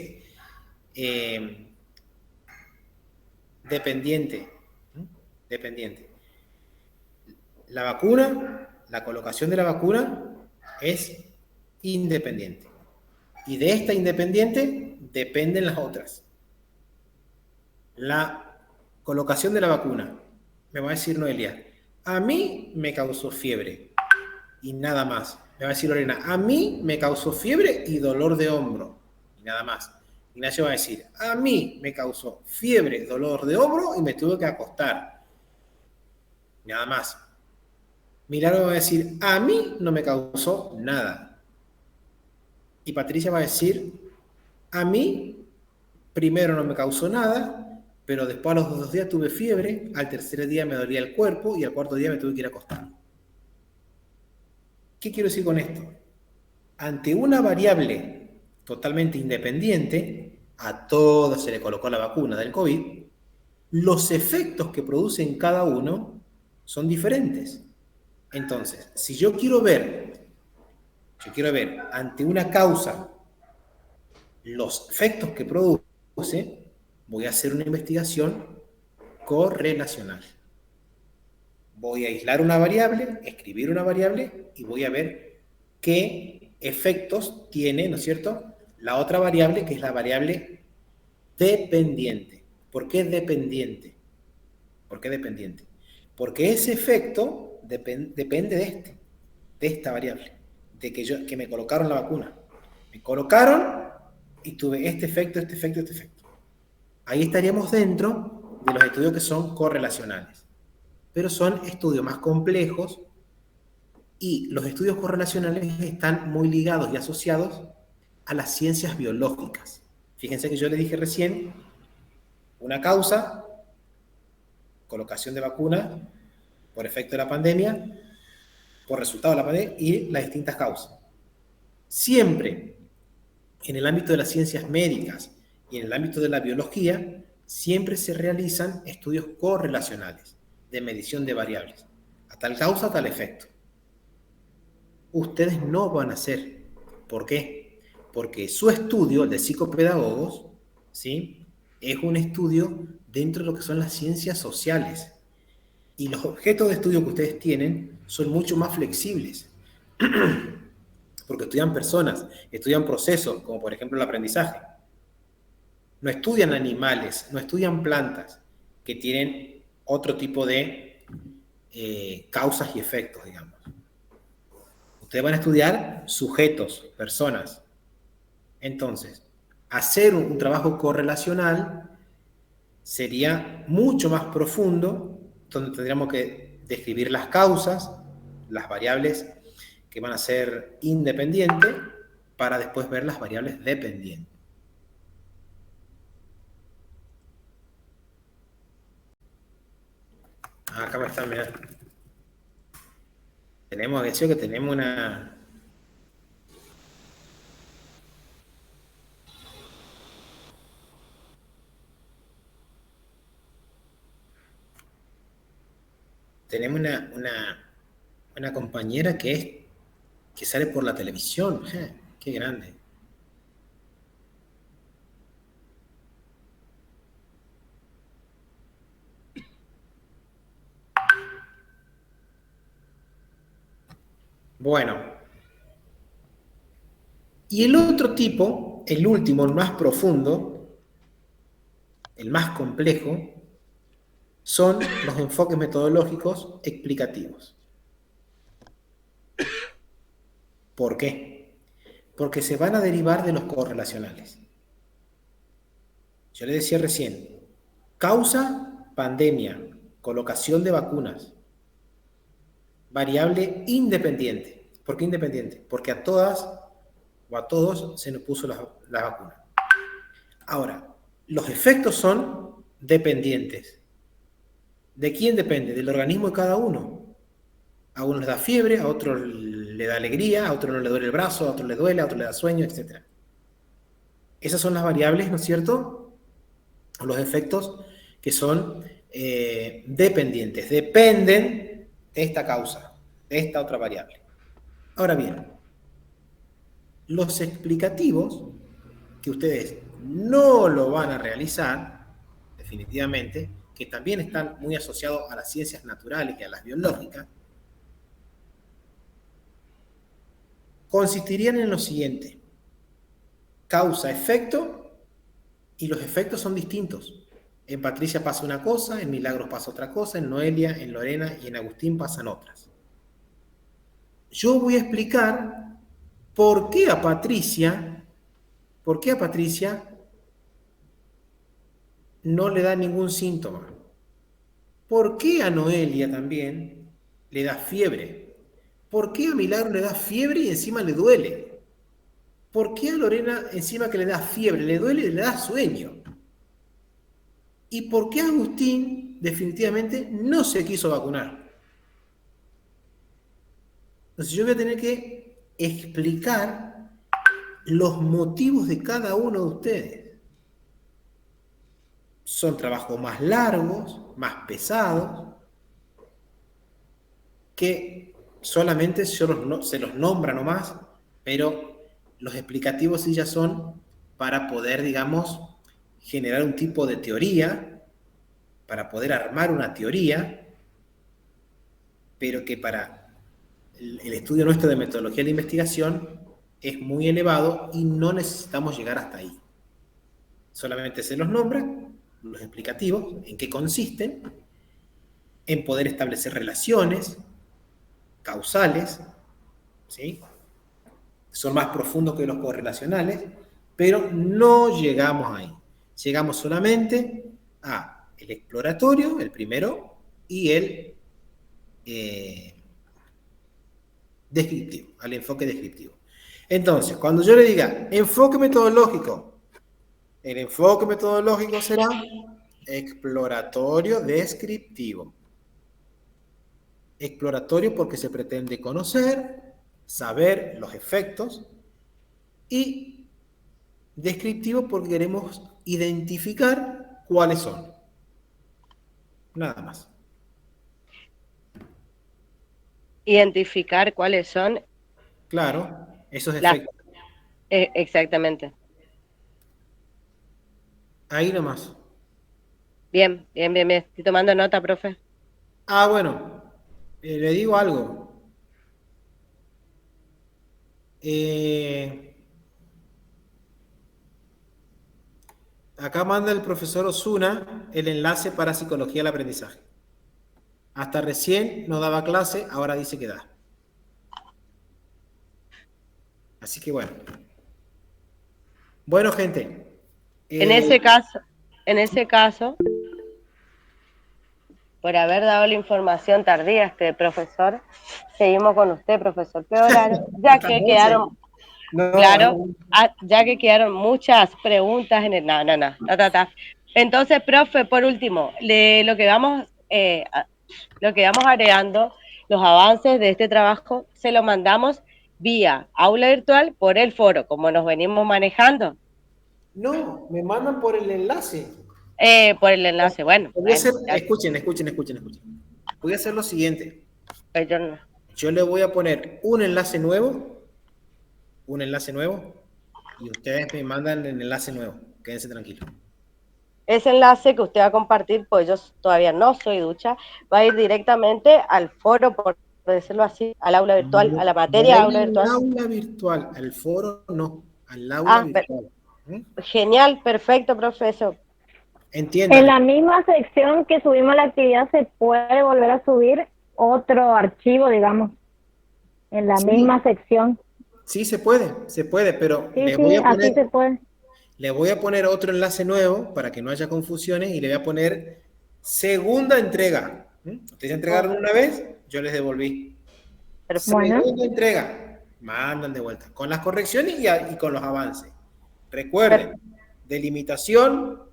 dependiente. Dependiente. La vacuna, la colocación de la vacuna es independiente. Y de esta independiente dependen las otras. La colocación de la vacuna, me va a decir Noelia, a mí me causó fiebre y nada más. Me va a decir Lorena, a mí me causó fiebre y dolor de hombro y nada más. Ignacio va a decir, a mí me causó fiebre, dolor de hombro y me tuve que acostar. Nada más. Milagro va a decir, a mí no me causó nada. Y Patricia va a decir, a mí primero no me causó nada, pero después a los 2 días tuve fiebre, al tercer día me dolía el cuerpo y al cuarto día me tuve que ir a acostar. ¿Qué quiero decir con esto? Ante una variable totalmente independiente, a todos se le colocó la vacuna del COVID, los efectos que producen cada uno son diferentes. Entonces, si yo quiero ver ante una causa los efectos que produce, voy a hacer una investigación correlacional. Voy a aislar una variable, escribir una variable y voy a ver qué efectos tiene, ¿no es cierto?, la otra variable, que es la variable dependiente. ¿Por qué dependiente? ¿Por qué dependiente? Porque ese efecto depende de esta variable, de que me colocaron la vacuna. Me colocaron y tuve este efecto, este efecto, este efecto. Ahí estaríamos dentro de los estudios que son correlacionales. Pero son estudios más complejos y los estudios correlacionales están muy ligados y asociados a las ciencias biológicas. Fíjense que yo les dije recién, una causa, colocación de vacuna por efecto de la pandemia, por resultado de la pandemia y las distintas causas. Siempre en el ámbito de las ciencias médicas y en el ámbito de la biología, siempre se realizan estudios correlacionales de medición de variables. A tal causa, tal efecto. Ustedes no van a hacer. ¿Por qué? Porque su estudio, el de psicopedagogos, ¿sí?, es un estudio dentro de lo que son las ciencias sociales. Y los objetos de estudio que ustedes tienen son mucho más flexibles. Porque estudian personas, estudian procesos, como por ejemplo el aprendizaje. No estudian animales, no estudian plantas, que tienen otro tipo de causas y efectos, digamos. Ustedes van a estudiar sujetos, personas. Entonces, hacer un trabajo correlacional sería mucho más profundo, donde tendríamos que describir las causas, las variables que van a ser independientes, para después ver las variables dependientes. Acá me están mirando. Tenemos que tenemos una... Tenemos una compañera que sale por la televisión. Qué grande. Bueno. Y el otro tipo, el último, el más profundo, el más complejo, son los enfoques metodológicos explicativos. ¿Por qué? Porque se van a derivar de los correlacionales. Yo les decía recién, causa, pandemia, colocación de vacunas, variable independiente. ¿Por qué independiente? Porque a todas o a todos se nos puso la vacuna. Ahora, los efectos son dependientes. ¿De quién depende? Del organismo de cada uno. A uno le da fiebre, a otro le da alegría, a otro no le duele el brazo, a otro le duele, a otro le da sueño, etc. Esas son las variables, ¿no es cierto? O los efectos que son dependientes. Dependen de esta causa, de esta otra variable. Ahora bien, los explicativos, que ustedes no lo van a realizar, definitivamente, que también están muy asociados a las ciencias naturales y a las biológicas, consistirían en lo siguiente: causa-efecto, y los efectos son distintos. En Patricia pasa una cosa, en Milagros pasa otra cosa, en Noelia, en Lorena y en Agustín pasan otras. Yo voy a explicar por qué a Patricia no le da ningún síntoma. ¿Por qué a Noelia también le da fiebre? ¿Por qué a Milagro le da fiebre y encima le duele? ¿Por qué a Lorena encima que le da fiebre, le duele y le da sueño? ¿Y por qué a Agustín definitivamente no se quiso vacunar? Entonces yo voy a tener que explicar los motivos de cada uno de ustedes. Son trabajos más largos, más pesados, que solamente se los nombra nomás, pero los explicativos sí ya son para poder, digamos, generar un tipo de teoría, para poder armar una teoría, pero que para el estudio nuestro de metodología de investigación es muy elevado y no necesitamos llegar hasta ahí. Solamente se los nombra, los explicativos, en qué consisten, en poder establecer relaciones causales, ¿sí? son más profundos que los correlacionales, pero no llegamos ahí. Llegamos solamente a el exploratorio, el primero, y el descriptivo, al enfoque descriptivo. Entonces, cuando yo le diga enfoque metodológico, el enfoque metodológico será exploratorio descriptivo. Exploratorio porque se pretende conocer, saber los efectos, y descriptivo porque queremos identificar cuáles son. Nada más. Identificar cuáles son. Claro, esos efectos. Exactamente. Ahí nomás. Bien. Estoy tomando nota, profe. Ah, bueno, le digo algo. Acá manda el profesor Osuna el enlace para psicología del aprendizaje. Hasta recién no daba clase, ahora dice que da. Así que bueno. Bueno, gente. En ese caso, por haber dado la información tardía a este profesor, seguimos con usted, profesor Peoraro, ya que quedaron, ya que quedaron muchas preguntas en el... No. Entonces, profe, por último, lo que vamos agregando, los avances de este trabajo, se lo mandamos vía aula virtual por el foro, como nos venimos manejando. No, me mandan por el enlace. Por el enlace, bueno. Escuchen. Voy a hacer lo siguiente. Yo le voy a poner un enlace nuevo, y ustedes me mandan el enlace nuevo. Quédense tranquilos. Ese enlace que usted va a compartir, pues yo todavía no soy ducha, va a ir directamente al foro, por decirlo así, al aula virtual, a la materia aula virtual. Al aula virtual, al foro no, al aula virtual. Genial, perfecto, profesor. Entiendo. En la misma sección que subimos la actividad se puede volver a subir otro archivo, digamos, en la misma sección. Sí, se puede, pero así se puede. Le voy a poner otro enlace nuevo para que no haya confusiones y le voy a poner segunda entrega. Ustedes ya entregaron una vez, yo les devolví. Segunda entrega, mandan de vuelta, con las correcciones y con los avances. Recuerden, delimitación,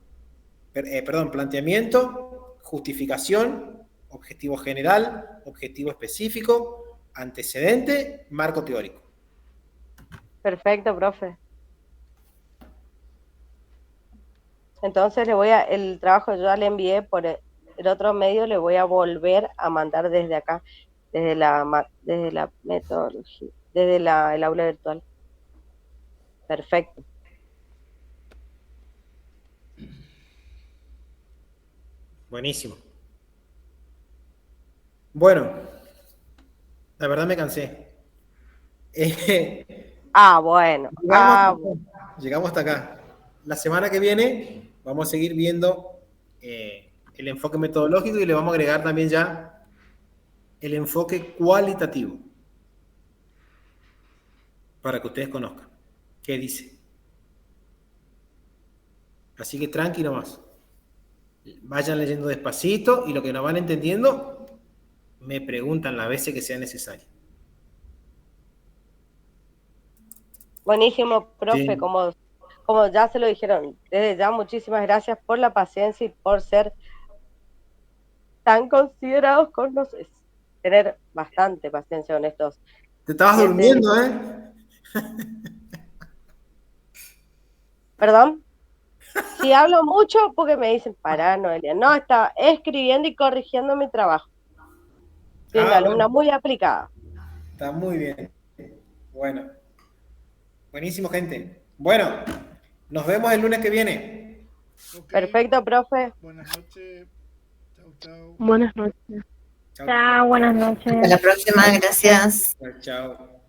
planteamiento, justificación, objetivo general, objetivo específico, antecedente, marco teórico. Perfecto, profe. Entonces el trabajo yo ya le envié por el otro medio, le voy a volver a mandar desde acá, desde la metodología, desde el aula virtual. Perfecto. Buenísimo. Bueno, la verdad me cansé. Bueno. Llegamos hasta acá. La semana que viene vamos a seguir viendo el enfoque metodológico y le vamos a agregar también ya el enfoque cualitativo para que ustedes conozcan qué dice. Así que tranquilo más. Vayan leyendo despacito y lo que no van entendiendo me preguntan las veces que sea necesario. Buenísimo, profe, Sí. Como ya se lo dijeron, desde ya muchísimas gracias por la paciencia y por ser tan considerados con nosotros. Tener bastante paciencia con estos. Te estabas durmiendo, ¿Perdón? Si hablo mucho, porque me dicen, pará, Noelia. No, estaba escribiendo y corrigiendo mi trabajo. Soy una alumna muy aplicada. Está muy bien. Bueno. Buenísimo, gente. Bueno, nos vemos el lunes que viene. Perfecto, profe. Buenas noches. Buenas noches. Chao, buenas noches. Hasta la próxima, gracias. Chao.